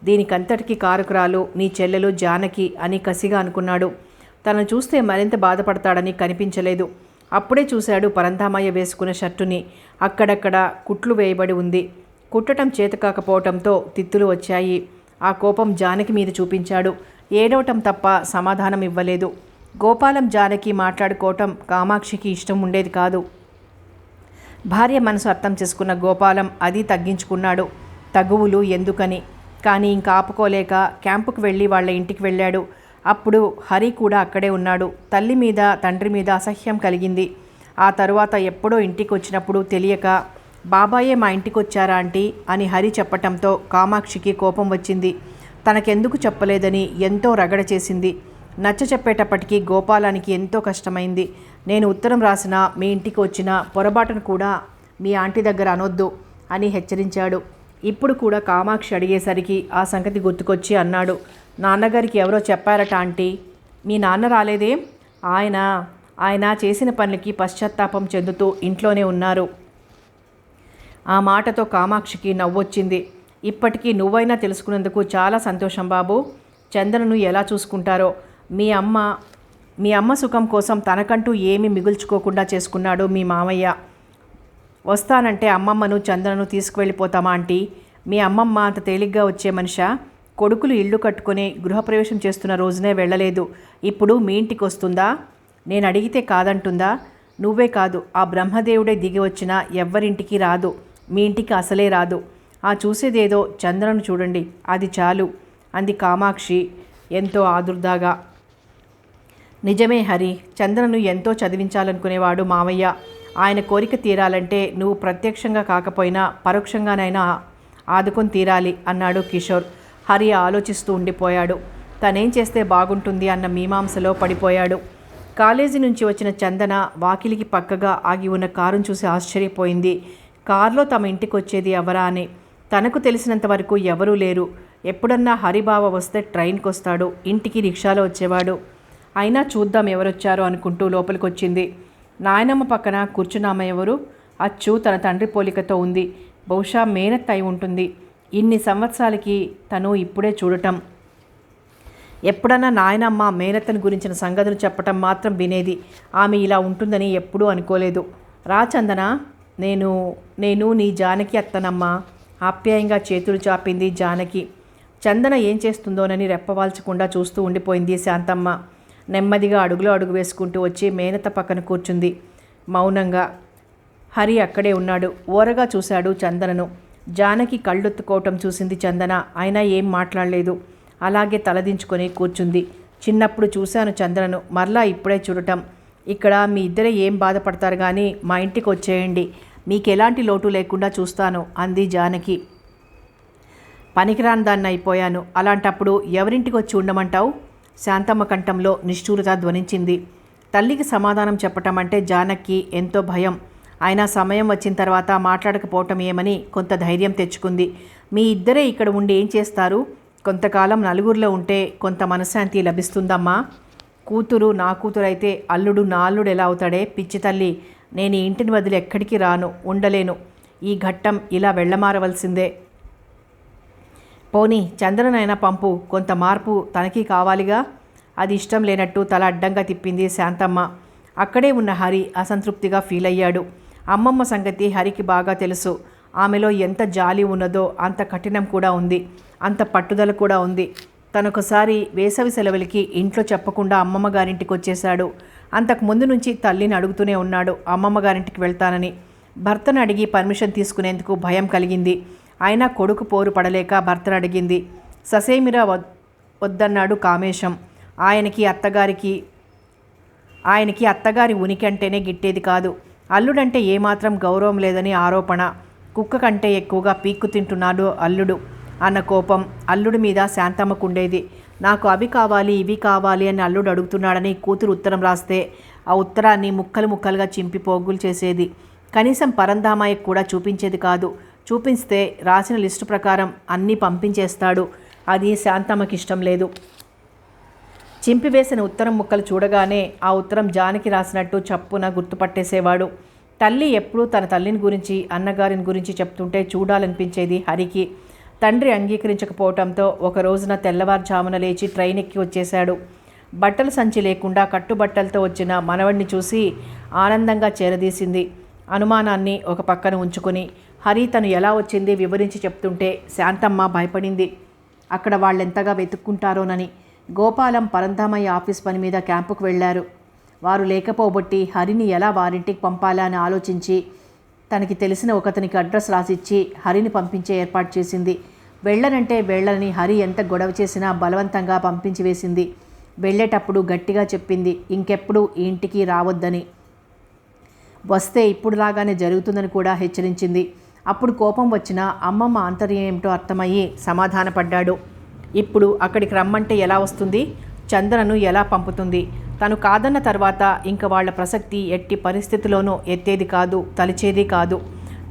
దీనికంతటికీ కారకురాలు నీ చెల్లెలు జానకి అని కసిగా అనుకున్నాడు. తనను చూస్తే మరింత బాధపడతాడని కనిపించలేదు. అప్పుడే చూశాడు పరంధామయ్య వేసుకున్న షర్టుని. అక్కడక్కడ కుట్లు వేయబడి ఉంది. కుట్టడం చేతకాకపోవటంతో తిత్తులు వచ్చాయి. ఆ కోపం జానకి మీద చూపించాడు. ఏడవటం తప్ప సమాధానం ఇవ్వలేదు. గోపాలం జానకి మాట్లాడుకోవటం కామాక్షికి ఇష్టం ఉండేది కాదు. భార్య మనసు అర్థం చేసుకున్న గోపాలం అది తగ్గించుకున్నాడు. తగువులు ఎందుకని. కానీ ఇంకా ఆపుకోలేక క్యాంపుకు వెళ్ళి వాళ్ళ ఇంటికి వెళ్ళాడు. అప్పుడు హరి కూడా అక్కడే ఉన్నాడు. తల్లి మీద తండ్రి మీద అసహ్యం కలిగింది. ఆ తరువాత ఎప్పుడో ఇంటికి వచ్చినప్పుడు తెలియక బాబాయే మా ఇంటికి వచ్చారా ఆంటీ అని హరి చెప్పటంతో కామాక్షికి కోపం వచ్చింది. తనకెందుకు చెప్పలేదని ఎంతో రగడ చేసింది. నచ్చ చెప్పేటప్పటికీ గోపాలానికి ఎంతో కష్టమైంది. నేను ఉత్తరం రాసినా మీ ఇంటికి వచ్చిన పొరపాటును కూడా మీ ఆంటీ దగ్గర అనొద్దు అని హెచ్చరించాడు. ఇప్పుడు కూడా కామాక్షి అడిగేసరికి ఆ సంగతి గుర్తుకొచ్చి అన్నాడు, నాన్నగారికి ఎవరో చెప్పారట ఆంటీ. మీ నాన్న రాలేదేం? ఆయన చేసిన పనులకి పశ్చాత్తాపం చెందుతూ ఇంట్లోనే ఉన్నారు. ఆ మాటతో కామాక్షికి నవ్వొచ్చింది. ఇప్పటికీ నువ్వైనా తెలుసుకున్నందుకు చాలా సంతోషం బాబు. చందనను ఎలా చూసుకుంటారో. మీ అమ్మ సుఖం కోసం తనకంటూ ఏమీ మిగుల్చుకోకుండా చేసుకున్నాడు మీ మామయ్య. వస్తానంటే అమ్మమ్మను చందనను తీసుకువెళ్ళిపోతామా ఆంటీ? మీ అమ్మమ్మ అంత తేలిగ్గా వచ్చే మనిషా? కొడుకులు ఇల్లు కట్టుకుని గృహప్రవేశం చేస్తున్న రోజునే వెళ్ళలేదు. ఇప్పుడు మీ ఇంటికి వస్తుందా? నేను అడిగితే కాదంటుందా? నువ్వే కాదు, ఆ బ్రహ్మదేవుడే దిగి వచ్చినా ఎవ్వరింటికి రాదు. మీ ఇంటికి అసలే రాదు. ఆ చూసేదేదో చంద్రను చూడండి, అది చాలు అంది కామాక్షి ఎంతో ఆదుర్దాగా. నిజమే హరి, చంద్రను ఎంతో చదివించాలనుకునేవాడు మావయ్య. ఆయన కోరిక తీరాలంటే నువ్వు ప్రత్యక్షంగా కాకపోయినా పరోక్షంగానైనా ఆదుకొని తీరాలి అన్నాడు కిషోర్. హరి ఆలోచిస్తూ ఉండిపోయాడు. తనేం చేస్తే బాగుంటుంది అన్న మీమాంసలో పడిపోయాడు. కాలేజీ నుంచి వచ్చిన చందన వాకిలికి పక్కగా ఆగి ఉన్న కారును చూసి ఆశ్చర్యపోయింది. కారులో తమ ఇంటికి వచ్చేది ఎవరా అని. తనకు తెలిసినంత వరకు ఎవరూ లేరు. ఎప్పుడన్నా హరిబావ వస్తే ట్రైన్కి వస్తాడు, ఇంటికి రిక్షాలో వచ్చేవాడు. అయినా చూద్దాం ఎవరొచ్చారో అనుకుంటూ లోపలికొచ్చింది. నాయనమ్మ పక్కన కూర్చున్నామ ఎవరు? అచ్చు తన తండ్రి పోలికతో ఉంది. బహుశా మేనత్త అయి ఉంటుంది. ఇన్ని సంవత్సరాలకి తను ఇప్పుడే చూడటం. ఎప్పుడన్నా నాయనమ్మ మేనత్తను గురించిన సంగతులు చెప్పటం మాత్రం వినేది. ఆమె ఇలా ఉంటుందని ఎప్పుడూ అనుకోలేదు. రా చందన, నేను నీ జానకి అత్తనమ్మా. ఆప్యాయంగా చేతులు చాపింది జానకి. చందన ఏం చేస్తుందోనని రెప్పవాల్చకుండా చూస్తూ ఉండిపోయింది శాంతమ్మ. నెమ్మదిగా అడుగులో అడుగు వేసుకుంటూ వచ్చి మేనత్త పక్కన కూర్చుంది మౌనంగా. హరి అక్కడే ఉన్నాడు. ఓరగా చూశాడు చందనను. జానకి కళ్ళొత్తుకోవటం చూసింది చందన. అయినా ఏం మాట్లాడలేదు. అలాగే తలదించుకొని కూర్చుంది. చిన్నప్పుడు చూశాను చందనను, మరలా ఇప్పుడే చూడటం. ఇక్కడ మీ ఇద్దరే ఏం బాధపడతారు కానీ మా ఇంటికి వచ్చేయండి, మీకు ఎలాంటి లోటు లేకుండా చూస్తాను అంది జానకి. పనికిరాని దాన్ని అయిపోయాను, అలాంటప్పుడు ఎవరింటికి వచ్చి ఉండమంటావు? శాంతమ్మ కంఠంలో నిష్ఠూరత ధ్వనించింది. తల్లికి సమాధానం చెప్పటం అంటే జానకి ఎంతో భయం. అయినా సమయం వచ్చిన తర్వాత మాట్లాడకపోవటం ఏమని కొంత ధైర్యం తెచ్చుకుంది. మీ ఇద్దరే ఇక్కడ ఉండి ఏం చేస్తారు? కొంతకాలం నలుగురిలో ఉంటే కొంత మనశ్శాంతి లభిస్తుందమ్మా. కూతురు నా కూతురైతే అల్లుడు నా అల్లుడు ఎలా అవుతాడే? పిచ్చి తల్లి, నేను ఈ ఇంటిని వదిలి ఎక్కడికి రాను, ఉండలేను. ఈ ఘట్టం ఇలా వెళ్ళమారవలసిందే. పోనీ చంద్రనైనా పంపు, కొంత మార్పు తనకి కావాలిగా. అది ఇష్టం లేనట్టు తల అడ్డంగా తిప్పింది శాంతమ్మ. అక్కడే ఉన్న హరి అసంతృప్తిగా ఫీల్ అయ్యాడు. అమ్మమ్మ సంగతి హరికి బాగా తెలుసు. ఆమెలో ఎంత జాలి ఉన్నదో అంత కఠినం కూడా ఉంది, అంత పట్టుదల కూడా ఉంది. తనొకసారి వేసవి సెలవులకి ఇంట్లో చెప్పకుండా అమ్మమ్మ గారింటికి వచ్చేశాడు. అంతకు ముందు నుంచి తల్లిని అడుగుతూనే ఉన్నాడు అమ్మమ్మ గారింటికి వెళ్తానని. భర్తను అడిగి పర్మిషన్ తీసుకునేందుకు భయం కలిగింది. అయినా కొడుకు పోరు పడలేక భర్తను అడిగింది. ససేమిరా వద్దన్నాడు కామేశం. ఆయనకి అత్తగారి ఉనికి అంటేనే గిట్టేది కాదు. అల్లుడంటే ఏమాత్రం గౌరవం లేదని ఆరోపణ. కుక్క కంటే ఎక్కువగా పీక్కు తింటున్నాడు అల్లుడు అన్న కోపం అల్లుడి మీద శాంతమ్మకుండేది. నాకు అవి కావాలి ఇవి కావాలి అని అల్లుడు అడుగుతున్నాడని కూతురు ఉత్తరం రాస్తే ఆ ఉత్తరాన్ని ముక్కలు ముక్కలుగా చింపి పోగులు చేసేది. కనీసం పరంధామాయకు కూడా చూపించేది కాదు. చూపిస్తే రాసిన లిస్టు ప్రకారం అన్నీ పంపించేస్తాడు. అది శాంతమ్మకి ఇష్టం లేదు. చింపివేసిన ఉత్తరం ముక్కలు చూడగానే ఆ ఉత్తరం జానకి రాసినట్టు చప్పున గుర్తుపట్టేసేవాడు. తల్లి ఎప్పుడూ తన తల్లిని గురించి అన్నగారిని గురించి చెప్తుంటే చూడాలనిపించేది హరికి. తండ్రి అంగీకరించకపోవడంతో ఒక రోజున తెల్లవారుజామున లేచి ట్రైన్ ఎక్కి వచ్చేశాడు. బట్టల సంచి లేకుండా కట్టుబట్టలతో వచ్చిన మనవడిని చూసి ఆనందంగా చేరదీసింది. అనుమానాన్ని ఒక పక్కన ఉంచుకొని హరి తను ఎలా వచ్చింది వివరించి చెప్తుంటే శాంతమ్మ భయపడింది. అక్కడ వాళ్ళెంతగా వెతుక్కుంటారోనని. గోపాలం పరంధామయ్య ఆఫీస్ పని మీద క్యాంపుకు వెళ్లారు. వారు లేకపోబట్టి హరిని ఎలా వారింటికి పంపాలా అని ఆలోచించి తనకి తెలిసిన ఒకతనికి అడ్రస్ రాసిచ్చి హరిని పంపించే ఏర్పాటు చేసింది. వెళ్ళనంటే వెళ్ళని హరి ఎంత గొడవ చేసినా బలవంతంగా పంపించి వేసింది. వెళ్ళేటప్పుడు గట్టిగా చెప్పింది ఇంకెప్పుడు ఈ ఇంటికి రావద్దని. వస్తే ఇప్పుడులాగానే జరుగుతుందని కూడా హెచ్చరించింది. అప్పుడు కోపం వచ్చినా అమ్మమ్మ ఆంతర్యం ఏమిటో అర్థమయ్యి సమాధానపడ్డాడు. ఇప్పుడు అక్కడికి రమ్మంటే ఎలా వస్తుంది? చందనను ఎలా పంపుతుంది? తను కాదన్న తర్వాత ఇంక వాళ్ళ ప్రసక్తి ఎట్టి పరిస్థితిలోనూ ఎత్తేది కాదు, తలిచేది కాదు.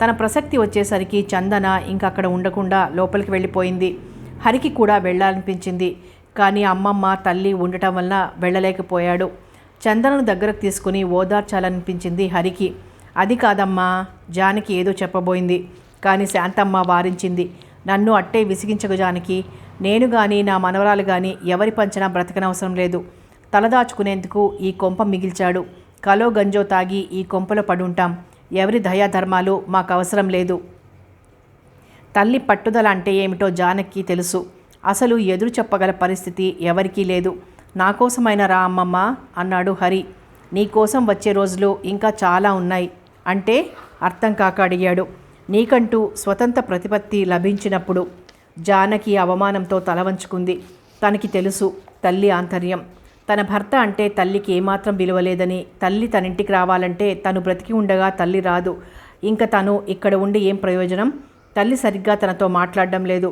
తన ప్రసక్తి వచ్చేసరికి చందన ఇంకక్కడ ఉండకుండా లోపలికి వెళ్ళిపోయింది. హరికి కూడా వెళ్ళాలనిపించింది. కానీ అమ్మమ్మ తల్లి ఉండటం వలన వెళ్ళలేకపోయాడు. చందనను దగ్గరకు తీసుకుని ఓదార్చాలనిపించింది హరికి. అది కాదమ్మా, జానకి ఏదో చెప్పబోయింది. కానీ శాంతమ్మ వారించింది. నన్ను అట్టే విసిగించకు జానకి. నేను కానీ నా మనవరాలు కానీ ఎవరి పంచనా బ్రతకనవసరం లేదు. తలదాచుకునేందుకు ఈ కొంప మిగిల్చాడు. కలో గంజో తాగి ఈ కొంపలో పడుంటాం. ఎవరి దయాధర్మాలు మాకు అవసరం లేదు. తల్లి పట్టుదల అంటే ఏమిటో జానకి తెలుసు. అసలు ఎదురు చెప్పగల పరిస్థితి ఎవరికీ లేదు. నా కోసమైనా రా అమ్మమ్మ అన్నాడు హరి. నీ కోసం వచ్చే రోజులు ఇంకా చాలా ఉన్నాయి. అంటే అర్థం కాక అడిగాడు. నీకంటూ స్వతంత్ర ప్రతిపత్తి లభించినప్పుడు. జానకి అవమానంతో తల వంచుకుంది. తనకి తెలుసు తల్లి ఆంతర్యం. తన భర్త అంటే తల్లికి ఏమాత్రం విలువలేదని. తల్లి తనింటికి రావాలంటే తను బ్రతికి ఉండగా తల్లి రాదు. ఇంకా తను ఇక్కడ ఉండి ఏం ప్రయోజనం? తల్లి సరిగ్గా తనతో మాట్లాడడం లేదు.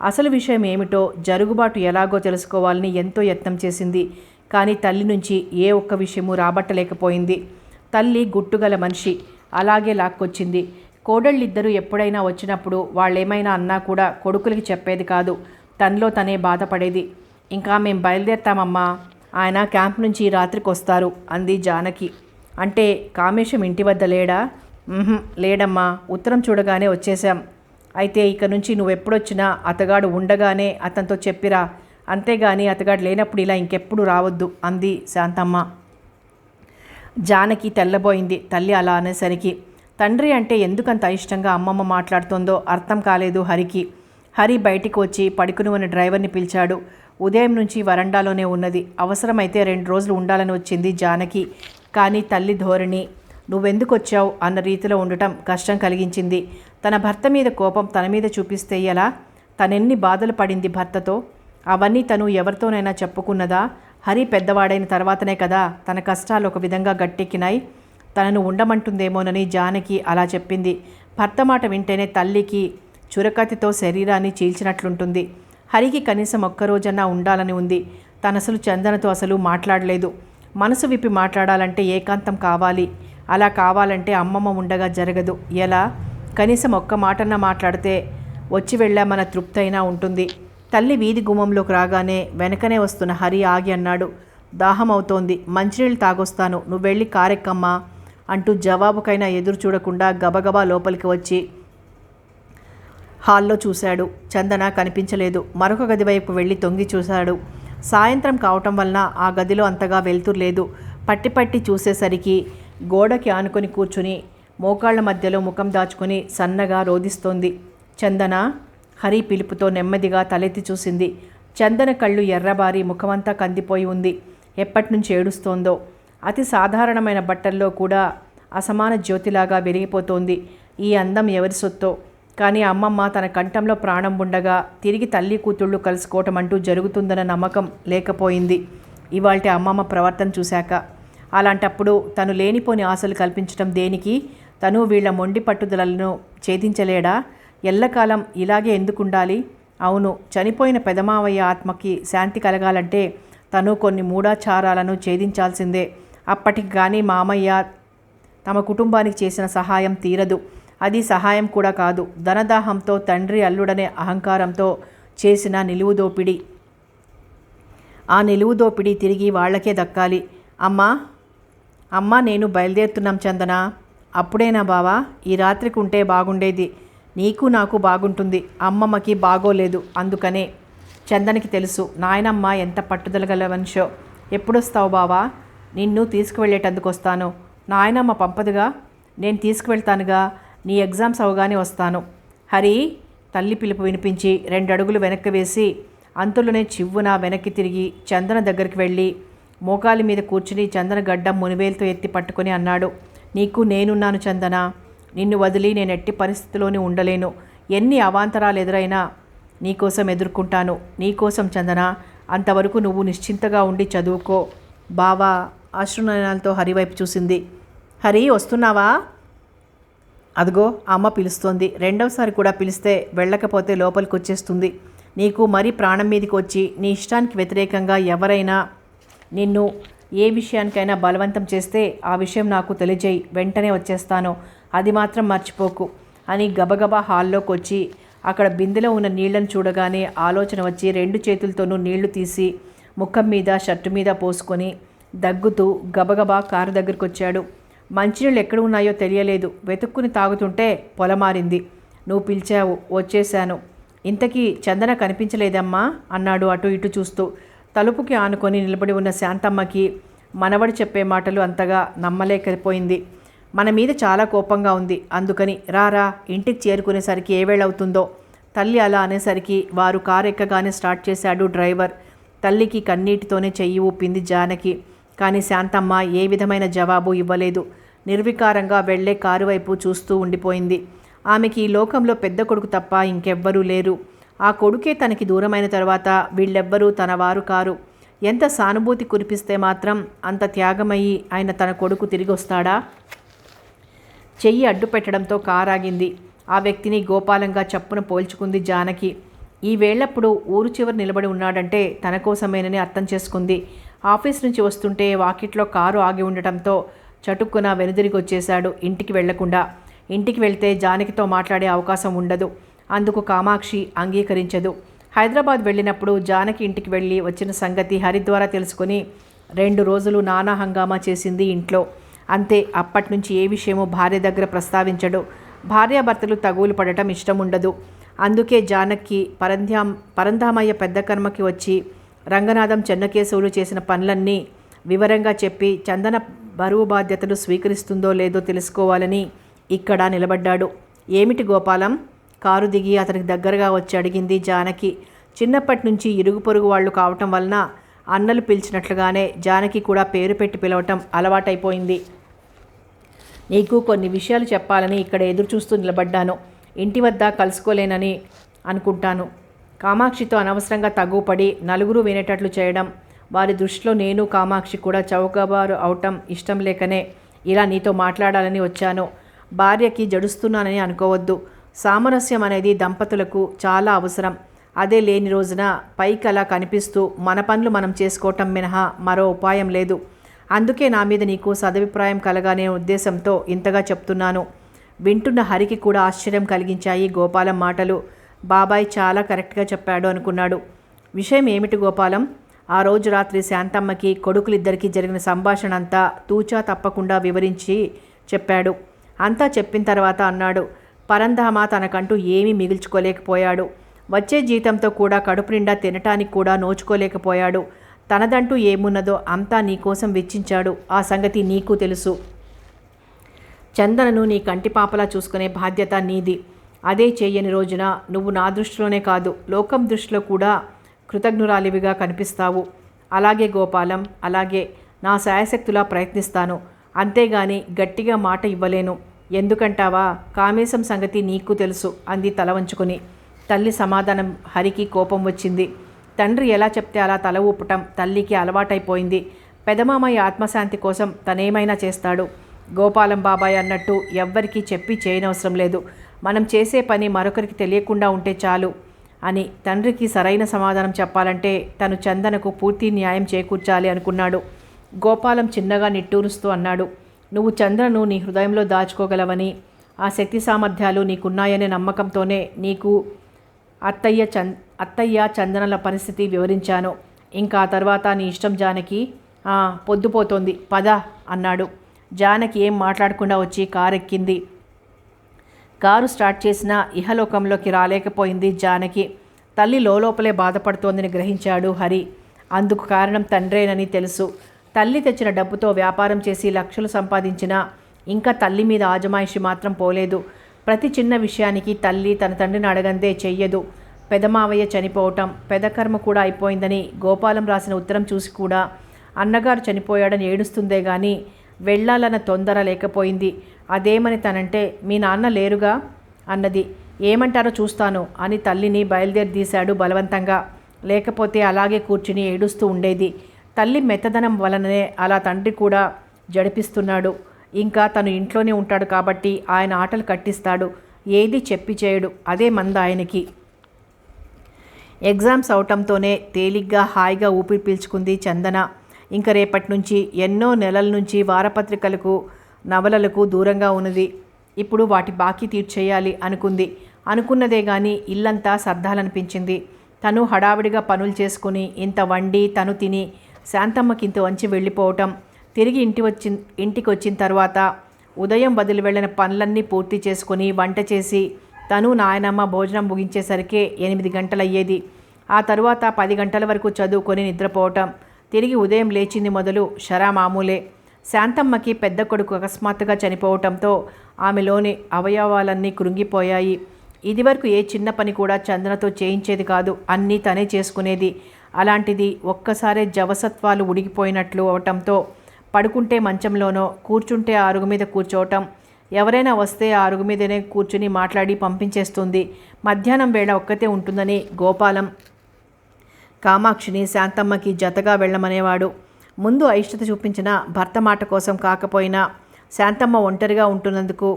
అసలు విషయం ఏమిటో జరుగుబాటు ఎలాగో తెలుసుకోవాలని ఎంతో యత్నం చేసింది. కానీ తల్లి నుంచి ఏ ఒక్క విషయము రాబట్టలేకపోయింది. తల్లి గుట్టుగల మనిషి, అలాగే లాక్కొచ్చింది. కోడళ్ళిద్దరూ ఎప్పుడైనా వచ్చినప్పుడు వాళ్ళేమైనా అన్నా కూడా కొడుకులకి చెప్పేది కాదు. తనలో తనే బాధపడేది. ఇంకా మేం బయలుదేరతామమ్మా, ఆయన క్యాంప్ నుంచి రాత్రికి వస్తారు అంది జానకి. అంటే కామేశం ఇంటి వద్ద లేడా? లేడమ్మా, ఉత్తరం చూడగానే వచ్చేశాం. అయితే ఇక నుంచి నువ్వెప్పుడొచ్చినా అతగాడు ఉండగానే అతనితో చెప్పిరా. అంతేగాని అతగాడు లేనప్పుడు ఇలా ఇంకెప్పుడు రావద్దు అంది శాంతమ్మ. జానకి తెల్లబోయింది తల్లి అలా అనేసరికి. తండ్రి అంటే ఎందుకంత ఇష్టంగా అమ్మమ్మ మాట్లాడుతోందో అర్థం కాలేదు హరికి. హరి బయటికి వచ్చి పడుకుని ఉన్న డ్రైవర్ని పిలిచాడు. ఉదయం నుంచి వరండాలోనే ఉన్నది. అవసరమైతే 2 రోజులు ఉండాలని వచ్చింది జానకి. కానీ తల్లి ధోరణి నువ్వెందుకు వచ్చావు అన్న రీతిలో ఉండటం కష్టం కలిగించింది. తన భర్త మీద కోపం తన మీద చూపిస్తే ఎలా? తనెన్ని బాధలు పడింది భర్తతో. అవన్నీ తను ఎవరితోనైనా చెప్పుకున్నదా? హరి పెద్దవాడైన తర్వాతనే కదా తన కష్టాలు ఒక విధంగా గట్టెక్కినాయి. తనను ఉండమంటుందేమోనని జానకి అలా చెప్పింది. భర్త మాట వింటేనే తల్లికి చురకతితో శరీరాన్ని చీల్చినట్లుంటుంది. హరికి కనీసం ఒక్కరోజన్నా ఉండాలని ఉంది. తనసలు చందనతో అసలు మాట్లాడలేదు. మనసు విప్పి మాట్లాడాలంటే ఏకాంతం కావాలి. అలా కావాలంటే అమ్మమ్మ ఉండగా జరగదు. ఎలా? కనీసం ఒక్క మాటన్నా మాట్లాడితే వచ్చి వెళ్ళామన్న తృప్తి అయినా ఉంటుంది. తల్లి వీధి గుమ్మంలోకి రాగానే వెనకనే వస్తున్న హరి ఆగి అన్నాడు. దాహం అవుతోంది, మంచినీళ్ళు తాగొస్తాను, నువ్వు వెళ్ళి కారెక్కమ్మా అంటూ జవాబుకైనా ఎదురు చూడకుండా గబగబా లోపలికి వచ్చి హాల్లో చూశాడు. చందన కనిపించలేదు. మరొక గది వైపు వెళ్ళి తొంగి చూశాడు. సాయంత్రం కావటం వలన ఆ గదిలో అంతగా వెలుతురు లేదు. పట్టి పట్టి చూసేసరికి గోడకి ఆనుకొని కూర్చుని మోకాళ్ల మధ్యలో ముఖం దాచుకుని సన్నగా రోదిస్తోంది. చందన. హరి పిలుపుతో నెమ్మదిగా తలెత్తి చూసింది. చందన కళ్ళు ఎర్రబారి ముఖమంతా కందిపోయి ఉంది. ఎప్పటినుంచి ఏడుస్తోందో. అతి సాధారణమైన బట్టల్లో కూడా అసమాన జ్యోతిలాగా వెలిగిపోతోంది. ఈ అందం ఎవరి సొత్తో? కానీ అమ్మమ్మ తన కంఠంలో ప్రాణం ఉండగా తిరిగి తల్లి కూతుళ్ళు కలుసుకోవటం అంటూ జరుగుతుందన్న నమ్మకం లేకపోయింది ఇవాల్టి అమ్మమ్మ ప్రవర్తన చూశాక. అలాంటప్పుడు తను లేనిపోని ఆశలు కల్పించటం దేనికి? తను వీళ్ల మొండి పట్టుదలను ఛేదించలేడా? ఎల్లకాలం ఇలాగే ఎందుకుండాలి? అవును, చనిపోయిన పెదమావయ్య ఆత్మకి శాంతి కలగాలంటే తను కొన్ని మూఢాచారాలను ఛేదించాల్సిందే. అప్పటికి కానీ మామయ్య తమ కుటుంబానికి చేసిన సహాయం తీరదు. అది సహాయం కూడా కాదు, ధనదాహంతో తండ్రి అల్లుడనే అహంకారంతో చేసిన నిలువుదోపిడి. ఆ నిలువుదోపిడి తిరిగి వాళ్లకే దక్కాలి. అమ్మా నేను బయలుదేరుతున్నాం చందన. అప్పుడేనా బావా? ఈ రాత్రికి ఉంటే బాగుండేది. నీకు నాకు బాగుంటుంది, అమ్మమ్మకి బాగోలేదు. అందుకనే. చందనకి తెలుసు నాయనమ్మ ఎంత పట్టుదల గల మనిషో. ఎప్పుడొస్తావు బావా? నిన్ను తీసుకువెళ్ళేటందుకు వస్తాను. నాయనమ్మ పంపదుగా, నేను తీసుకువెళ్తానుగా. నీ ఎగ్జామ్స్ అవగానే వస్తాను. హరి. తల్లి పిలుపు వినిపించి 2 అడుగులు వెనక్కి వేసి అంతులోనే చివ్వున వెనక్కి తిరిగి చందన దగ్గరికి వెళ్ళి మోకాలి మీద కూర్చుని చందన గడ్డం మునివేలుతో ఎత్తి పట్టుకొని అన్నాడు. నీకు నేనున్నాను చందన. నిన్ను వదిలి నేను ఎట్టి పరిస్థితిలోనే ఉండలేను. ఎన్ని అవాంతరాలు ఎదురైనా నీకోసం ఎదుర్కొంటాను. నీకోసం చందన. అంతవరకు నువ్వు నిశ్చింతగా ఉండి చదువుకో. బావా అశ్రునయనాలతో హరి వైపు చూసింది. హరి, వస్తున్నావా? అదిగో అమ్మ పిలుస్తోంది. రెండవసారి కూడా పిలిస్తే వెళ్ళకపోతే లోపలికి వచ్చేస్తుంది. నీకు మరీ ప్రాణం మీదకి వచ్చి నీ ఇష్టానికి వ్యతిరేకంగా ఎవరైనా నిన్ను ఏ విషయానికైనా బలవంతం చేస్తే ఆ విషయం నాకు తెలియజేయి. వెంటనే వచ్చేస్తాను. అది మాత్రం మర్చిపోకు అని గబగబా హాల్లోకి వచ్చి అక్కడ బిందెలో ఉన్న నీళ్లను చూడగానే ఆలోచన వచ్చి 2 చేతులతోనూ నీళ్లు తీసి ముఖం మీద షర్టు మీద పోసుకొని దగ్గుతూ గబగబా కారు దగ్గరికి వచ్చాడు. మంచినీళ్ళు ఎక్కడ ఉన్నాయో తెలియలేదు. వెతుక్కుని తాగుతుంటే పొలమారింది. నువ్వు పిలిచావు, వచ్చేశాను. ఇంతకీ చందన కనిపించలేదమ్మా అన్నాడు అటు ఇటు చూస్తూ. తలుపుకి ఆనుకొని నిలబడి ఉన్న శాంతమ్మకి మనవడు చెప్పే మాటలు అంతగా నమ్మలేకపోయింది. మన మీద చాలా కోపంగా ఉంది. అందుకని రారా, ఇంటికి చేరుకునేసరికి ఏ వేళవుతుందో. తల్లి అలా అనేసరికి వారు కారు ఎక్కగానే స్టార్ట్ చేశాడు డ్రైవర్. తల్లికి కన్నీటితోనే చెయ్యి ఊపింది జానకి. కానీ శాంతమ్మ ఏ విధమైన జవాబు ఇవ్వలేదు. నిర్వికారంగా వెళ్లే కారు వైపు చూస్తూ ఉండిపోయింది. ఆమెకి ఈ లోకంలో పెద్ద కొడుకు తప్ప ఇంకెవ్వరూ లేరు. ఆ కొడుకే తనకి దూరమైన తర్వాత వీళ్ళెవ్వరూ తన వారు కారు. ఎంత సానుభూతి కురిపిస్తే మాత్రం అంత త్యాగమయ్యి ఆయన తన కొడుకు తిరిగి వస్తాడా? చెయ్యి అడ్డు పెట్టడంతో కారాగింది. ఆ వ్యక్తిని గోపాలంగా చప్పున పోల్చుకుంది జానకి. ఈ వేళప్పుడు ఊరు చివరి నిలబడి ఉన్నాడంటే తన కోసమేనని అర్థం చేసుకుంది. ఆఫీస్ నుంచి వస్తుంటే వాకిట్లో కారు ఆగి ఉండటంతో చటుక్కున వెనుదిరిగి వచ్చేశాడు, ఇంటికి వెళ్లకుండా. ఇంటికి వెళ్తే జానకితో మాట్లాడే అవకాశం ఉండదు. అందుకు కామాక్షి అంగీకరించదు. హైదరాబాద్ వెళ్ళినప్పుడు జానకి ఇంటికి వెళ్ళి వచ్చిన సంగతి హరి ద్వారా తెలుసుకొని 2 రోజులు నానా హంగామా చేసింది ఇంట్లో. అంతే. అప్పటినుంచి ఏ విషయమో భార్య దగ్గర ప్రస్తావించడు. భార్యాభర్తలు తగువులు పడటం ఇష్టం ఉండదు. అందుకే జానకి పరంధామయ్య పెద్ద కర్మకి వచ్చి రంగనాథం చెన్నకేశవులు చేసిన పనులన్నీ వివరంగా చెప్పి చందన బరువు బాధ్యతలు స్వీకరిస్తుందో లేదో తెలుసుకోవాలని ఇక్కడ నిలబడ్డాడు. ఏమిటి గోపాలం? కారు దిగి అతనికి దగ్గరగా వచ్చి అడిగింది జానకి. చిన్నప్పటి నుంచి ఇరుగు పొరుగు వాళ్ళు కావటం వలన అన్నలు పిలిచినట్లుగానే జానకి కూడా పేరు పెట్టి పిలవటం అలవాటైపోయింది. నీకు కొన్ని విషయాలు చెప్పాలని ఇక్కడ ఎదురు చూస్తూ నిలబడ్డాను. ఇంటి వద్ద కలుసుకోలేనని అనుకుంటాను. కామాక్షితో అనవసరంగా తగుపడి నలుగురు వినేటట్లు చేయడం, వారి దృష్టిలో నేను కామాక్షి కూడా చౌకబారు అవటం ఇష్టం లేకనే ఇలా నీతో మాట్లాడాలని వచ్చాను. భార్యకి జడుస్తున్నానని అనుకోవద్దు. సామరస్యం అనేది దంపతులకు చాలా అవసరం. అదే లేని రోజున పైకి అలా కనిపిస్తూ మన పనులు మనం చేసుకోవటం మినహా మరో ఉపాయం లేదు. అందుకే నా మీద నీకు సదభిప్రాయం కలగానే ఉద్దేశంతో ఇంతగా చెప్తున్నాను. వింటున్న హరికి కూడా ఆశ్చర్యం కలిగించాయి గోపాలం మాటలు. బాబాయ్ చాలా కరెక్ట్గా చెప్పాడు అనుకున్నాడు. విషయం ఏమిటి గోపాలం? ఆ రోజు రాత్రి శాంతమ్మకి కొడుకులిద్దరికీ జరిగిన సంభాషణ అంతా తూచా తప్పకుండా వివరించి చెప్పాడు. అంతా చెప్పిన తర్వాత అన్నాడు, పరంధామ తనకంటూ ఏమీ మిగిల్చుకోలేకపోయాడు. వచ్చే జీతంతో కూడా కడుపు నిండా తినటానికి కూడా నోచుకోలేకపోయాడు. తనదంటూ ఏమున్నదో అంతా నీకోసం వెచ్చించాడు. ఆ సంగతి నీకు తెలుసు. చందనను నీ కంటిపాపలా చూసుకునే బాధ్యత నీది. అదే చెయ్యని రోజున నువ్వు నా దృష్టిలోనే కాదు, లోకం దృష్టిలో కూడా కృతజ్ఞురాలివిగా కనిపిస్తావు. అలాగే గోపాలం, అలాగే. నా శాయశక్తులా ప్రయత్నిస్తాను. అంతేగాని గట్టిగా మాట ఇవ్వలేను. ఎందుకంటావా? కామేశం సంగతి నీకు తెలుసు అంది తల వంచుకొని. తల్లి సమాధానం హరికి కోపం వచ్చింది. తండ్రి ఎలా చెప్తే అలా తల ఊపటం తల్లికి అలవాటైపోయింది. పెదమామయ్య ఆత్మశాంతి కోసం తనేమైనా చేస్తాడు. గోపాలం బాబాయ్ అన్నట్టు ఎవ్వరికీ చెప్పి చేయనవసరం లేదు. మనం చేసే పని మరొకరికి తెలియకుండా ఉంటే చాలు అని తండ్రికి సరైన సమాధానం చెప్పాలంటే తను చందనకు పూర్తి న్యాయం చేకూర్చాలి అనుకున్నాడు. గోపాలం చిన్నగా నిట్టూరుస్తూ అన్నాడు, నువ్వు చందనను నీ హృదయంలో దాచుకోగలవని, ఆ శక్తి సామర్థ్యాలు నీకున్నాయనే నమ్మకంతోనే నీకు అత్తయ్య చందనల పరిస్థితి వివరించాను. ఇంకా తర్వాత నీ ఇష్టం జానకి. పొద్దుపోతోంది, పద అన్నాడు. జానకి ఏం మాట్లాడకుండా వచ్చి కారెక్కింది. కారు స్టార్ట్ చేసినా ఇహలోకంలోకి రాలేకపోయింది జానకి. తల్లి లోపలే బాధపడుతోందని గ్రహించాడు హరి. అందుకు కారణం తండ్రేనని తెలుసు. తల్లి తెచ్చిన డబ్బుతో వ్యాపారం చేసి లక్షలు సంపాదించినా ఇంకా తల్లి మీద ఆజమాయిషి మాత్రం పోలేదు. ప్రతి చిన్న విషయానికి తల్లి తన తండ్రిని అడగందే చెయ్యదు. పెదమావయ్య చనిపోవటం పెదకర్మ కూడా అయిపోయిందని గోపాలం రాసిన ఉత్తరం చూసి కూడా అన్నగారు చనిపోయాడని ఏడుస్తుందే గాని వెళ్ళాలన్న తొందర లేకపోయింది. అదేమని తనంటే, మీ నాన్న లేరుగా అన్నది. ఏమంటారో చూస్తాను అని తల్లిని బయలుదేరదీశాడు బలవంతంగా. లేకపోతే అలాగే కూర్చుని ఏడుస్తూ ఉండేది. తల్లి మెత్తదనం వలననే అలా తండ్రి కూడా జడిపిస్తున్నాడు. ఇంకా తను ఇంట్లోనే ఉంటాడు కాబట్టి ఆయన ఆటలు కట్టిస్తాడు. ఏది చెప్పి చేయడు. అదే మంద ఆయనకి. ఎగ్జామ్స్ అవటంతోనే తేలిగ్గా హాయిగా ఊపిరి పీల్చుకుంది చందన. ఇంక రేపటి నుంచి ఎన్నో నెలల నుంచి వారపత్రికలకు నవలలకు దూరంగా ఉన్నది. ఇప్పుడు వాటి బాకీ తీర్చేయాలి అనుకుంది. అనుకున్నదే కానీ ఇల్లంతా సర్దాలనిపించింది. తను హడావిడిగా పనులు చేసుకుని ఇంత వండి తను తిని శాంతమ్మకి ఇంత వంచి వెళ్ళిపోవటం, తిరిగి ఇంటికి వచ్చిన తర్వాత ఉదయం వదిలి వెళ్ళిన పనులన్నీ పూర్తి చేసుకుని వంట చేసి తను నాయనమ్మ భోజనం ముగించేసరికి 8 గంటలయ్యేది. ఆ తరువాత 10 గంటల వరకు చదువుకొని నిద్రపోవటం. తిరిగి ఉదయం లేచింది మొదలు షరా మామూలే. శాంతమ్మకి పెద్ద కొడుకు అకస్మాత్తుగా చనిపోవటంతో ఆమెలోని అవయవాలన్నీ కృంగిపోయాయి. ఇదివరకు ఏ చిన్న పని కూడా చందనతో చేయించేది కాదు. అన్నీ తనే చేసుకునేది. అలాంటిది ఒక్కసారే జవసత్వాలు ఉడిగిపోయినట్లు అవటంతో పడుకుంటే మంచంలోనో, కూర్చుంటే ఆ అరుగు మీద కూర్చోవటం, ఎవరైనా వస్తే ఆ అరుగు మీదనే కూర్చుని మాట్లాడి పంపించేస్తుంది. మధ్యాహ్నం వేళ ఒక్కతే ఉంటుందని గోపాలం కామాక్షిని శాంతమ్మకి జతగా వెళ్ళమనేవాడు. ముందు అయిష్టత చూపించిన భర్త మాట కోసం కాకపోయినా శాంతమ్మ ఒంటరిగా ఉంటున్నందుకు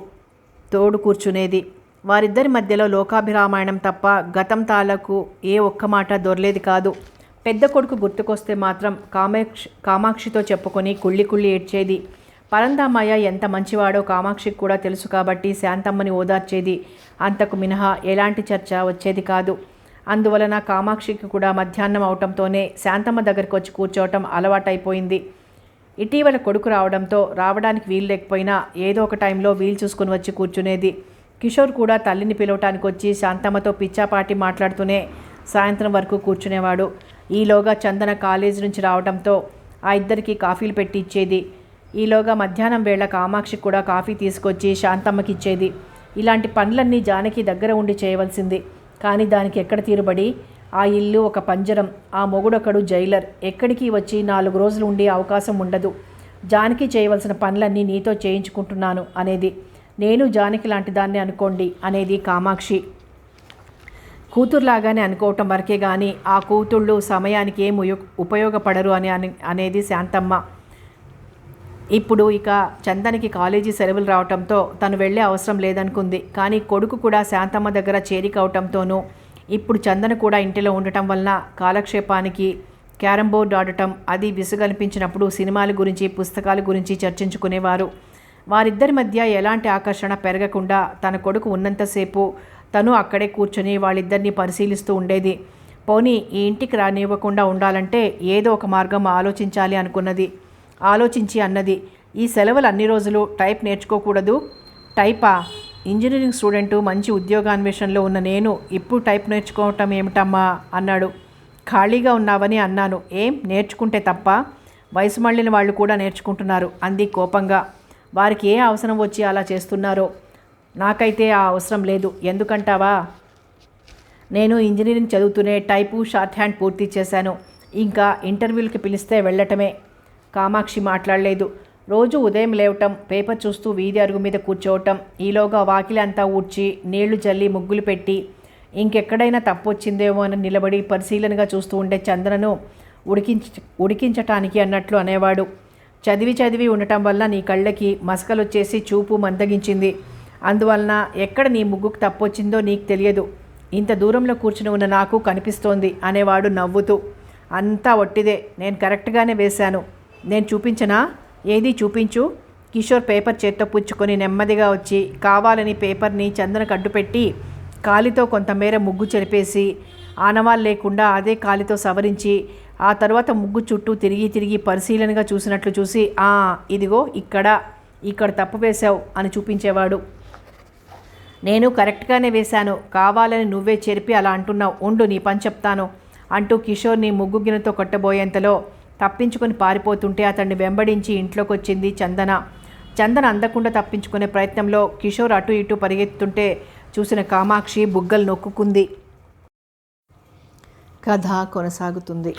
తోడు కూర్చునేది. వారిద్దరి మధ్యలో లోకాభిరామాయణం తప్ప గతం తాలకు ఏ ఒక్క మాట దొరలేది కాదు. పెద్ద కొడుకు గుర్తుకొస్తే మాత్రం కామాక్షితో చెప్పుకొని కుళ్ళి కుళ్ళి ఏడ్చేది. పరందామయ్య ఎంత మంచివాడో కామాక్షికి కూడా తెలుసు కాబట్టి శాంతమ్మని ఓదార్చేది. అంతకు మినహా ఎలాంటి చర్చ వచ్చేది కాదు. అందువలన కామాక్షికి కూడా మధ్యాహ్నం అవటంతోనే శాంతమ్మ దగ్గరికి వచ్చి కూర్చోవటం అలవాటైపోయింది. ఇటీవల కొడుకు రావడంతో రావడానికి వీలు లేకపోయినా ఏదో ఒక టైంలో వీలు చూసుకుని వచ్చి కూర్చునేది. కిషోర్ కూడా తల్లిని పిలవటానికి వచ్చి శాంతమ్మతో పిచ్చాపాటి మాట్లాడుతూనే సాయంత్రం వరకు కూర్చునేవాడు. ఈలోగా చందన కాలేజీ నుంచి రావడంతో ఆ ఇద్దరికి కాఫీలు పెట్టి ఇచ్చేది. ఈలోగా మధ్యాహ్నం వేళ కామాక్షి కూడా కాఫీ తీసుకొచ్చి శాంతమ్మకి ఇచ్చేది. ఇలాంటి పనులన్నీ జానకి దగ్గర ఉండి చేయవలసింది. కానీ దానికి ఎక్కడ తీరుబడి? ఆ ఇల్లు ఒక పంజరం, ఆ మొగుడొకడు జైలర్. ఎక్కడికి వచ్చి 4 రోజులు ఉండే అవకాశం ఉండదు. జానకి చేయవలసిన పనులన్నీ నీతో చేయించుకుంటున్నాను అనేది. నేను జానకి లాంటి దాన్ని అనుకోండి అనేది కామాక్షి. కూతురులాగానే అనుకోవటం వరకే కానీ ఆ కూతుళ్ళు సమయానికి ఏం ఉపయోగపడరు అనేది శాంతమ్మ. ఇప్పుడు ఇక చందనికి కాలేజీ సెలవులు రావటంతో తను వెళ్ళే అవసరం లేదనుకుంది. కానీ కొడుకు కూడా శాంతమ్మ దగ్గర చేరికవటంతోనూ ఇప్పుడు చందన కూడా ఇంటిలో ఉండటం వలన కాలక్షేపానికి క్యారమ్ బోర్డు ఆడటం అది విసుగనిపించినప్పుడు సినిమాల గురించి పుస్తకాల గురించి చర్చించుకునేవారు. వారిద్దరి మధ్య ఎలాంటి ఆకర్షణ పెరగకుండా తన కొడుకు ఉన్నంతసేపు తను అక్కడే కూర్చొని వాళ్ళిద్దరినీ పరిశీలిస్తూ ఉండేది. పోనీ ఈ ఇంటికి రానివ్వకుండా ఉండాలంటే ఏదో ఒక మార్గం ఆలోచించాలి అనుకున్నది. ఆలోచించి అన్నది, ఈ సెలవులు అన్ని రోజులు టైప్ నేర్చుకోకూడదు? టైపా? ఇంజనీరింగ్ స్టూడెంటు, మంచి ఉద్యోగాన్వేషణలో ఉన్న నేను ఇప్పుడు టైప్ నేర్చుకోవటం ఏమిటమ్మా అన్నాడు. ఖాళీగా ఉన్నావని అన్నాను. ఏం నేర్చుకుంటే తప్ప? వయసు మళ్ళిన వాళ్ళు కూడా నేర్చుకుంటున్నారు అంది కోపంగా. వారికి ఏ అవసరం వచ్చి అలా చేస్తున్నారో. నాకైతే ఆ అవసరం లేదు. ఎందుకంటావా? నేను ఇంజనీరింగ్ చదువుతూనే టైపు షార్ట్ హ్యాండ్ పూర్తి చేశాను. ఇంకా ఇంటర్వ్యూలకి పిలిస్తే వెళ్ళటమే. కామాక్షి మాట్లాడలేదు. రోజు ఉదయం లేవటం, పేపర్ చూస్తూ వీధి అరుగు మీద కూర్చోవటం, ఈలోగా వాకిలి అంతా ఊడ్చి నీళ్లు చల్లి ముగ్గులు పెట్టి ఇంకెక్కడైనా తప్పు వచ్చిందేమో అని నిలబడి పరిశీలనగా చూస్తూ ఉండే చంద్రను ఉడికించటానికి అన్నట్లు అనేవాడు. చదివి ఉండటం వల్ల నీ కళ్ళకి మసకలొచ్చేసి చూపు మందగించింది. అందువలన ఎక్కడ నీ ముగ్గుకు తప్పొచ్చిందో నీకు తెలియదు. ఇంత దూరంలో కూర్చుని ఉన్న నాకు కనిపిస్తోంది అనేవాడు నవ్వుతూ. అంతా ఒట్టిదే, నేను కరెక్ట్గానే వేశాను. నేను చూపించనా? ఏది చూపించు. కిషోర్ పేపర్ చేత్తో పుచ్చుకొని నెమ్మదిగా వచ్చి కావాలని పేపర్ని చందనకు అడ్డుపెట్టి కాలితో కొంతమేర ముగ్గు చెరిపేసి ఆనవాళ్ళు లేకుండా అదే కాలితో సవరించి ఆ తర్వాత ముగ్గు చుట్టూ తిరిగి పరిశీలనగా చూసినట్లు చూసి, ఇదిగో ఇక్కడ తప్పు వేశావు అని చూపించేవాడు. నేను కరెక్ట్గానే వేశాను, కావాలని నువ్వే చెరిపి అలా అంటున్నావు, ఉండు నీ పని చెప్తాను అంటూ కిషోర్ని ముగ్గు గిన్నెతో కొట్టబోయేంతలో తప్పించుకొని పారిపోతుంటే అతన్ని వెంబడించి ఇంట్లోకి వచ్చింది చందన అందకుండా తప్పించుకునే ప్రయత్నంలో కిషోర్ అటు ఇటు పరిగెత్తుంటే చూసిన కామాక్షి బుగ్గలు నొక్కుకుంది. కథ కొనసాగుతుంది.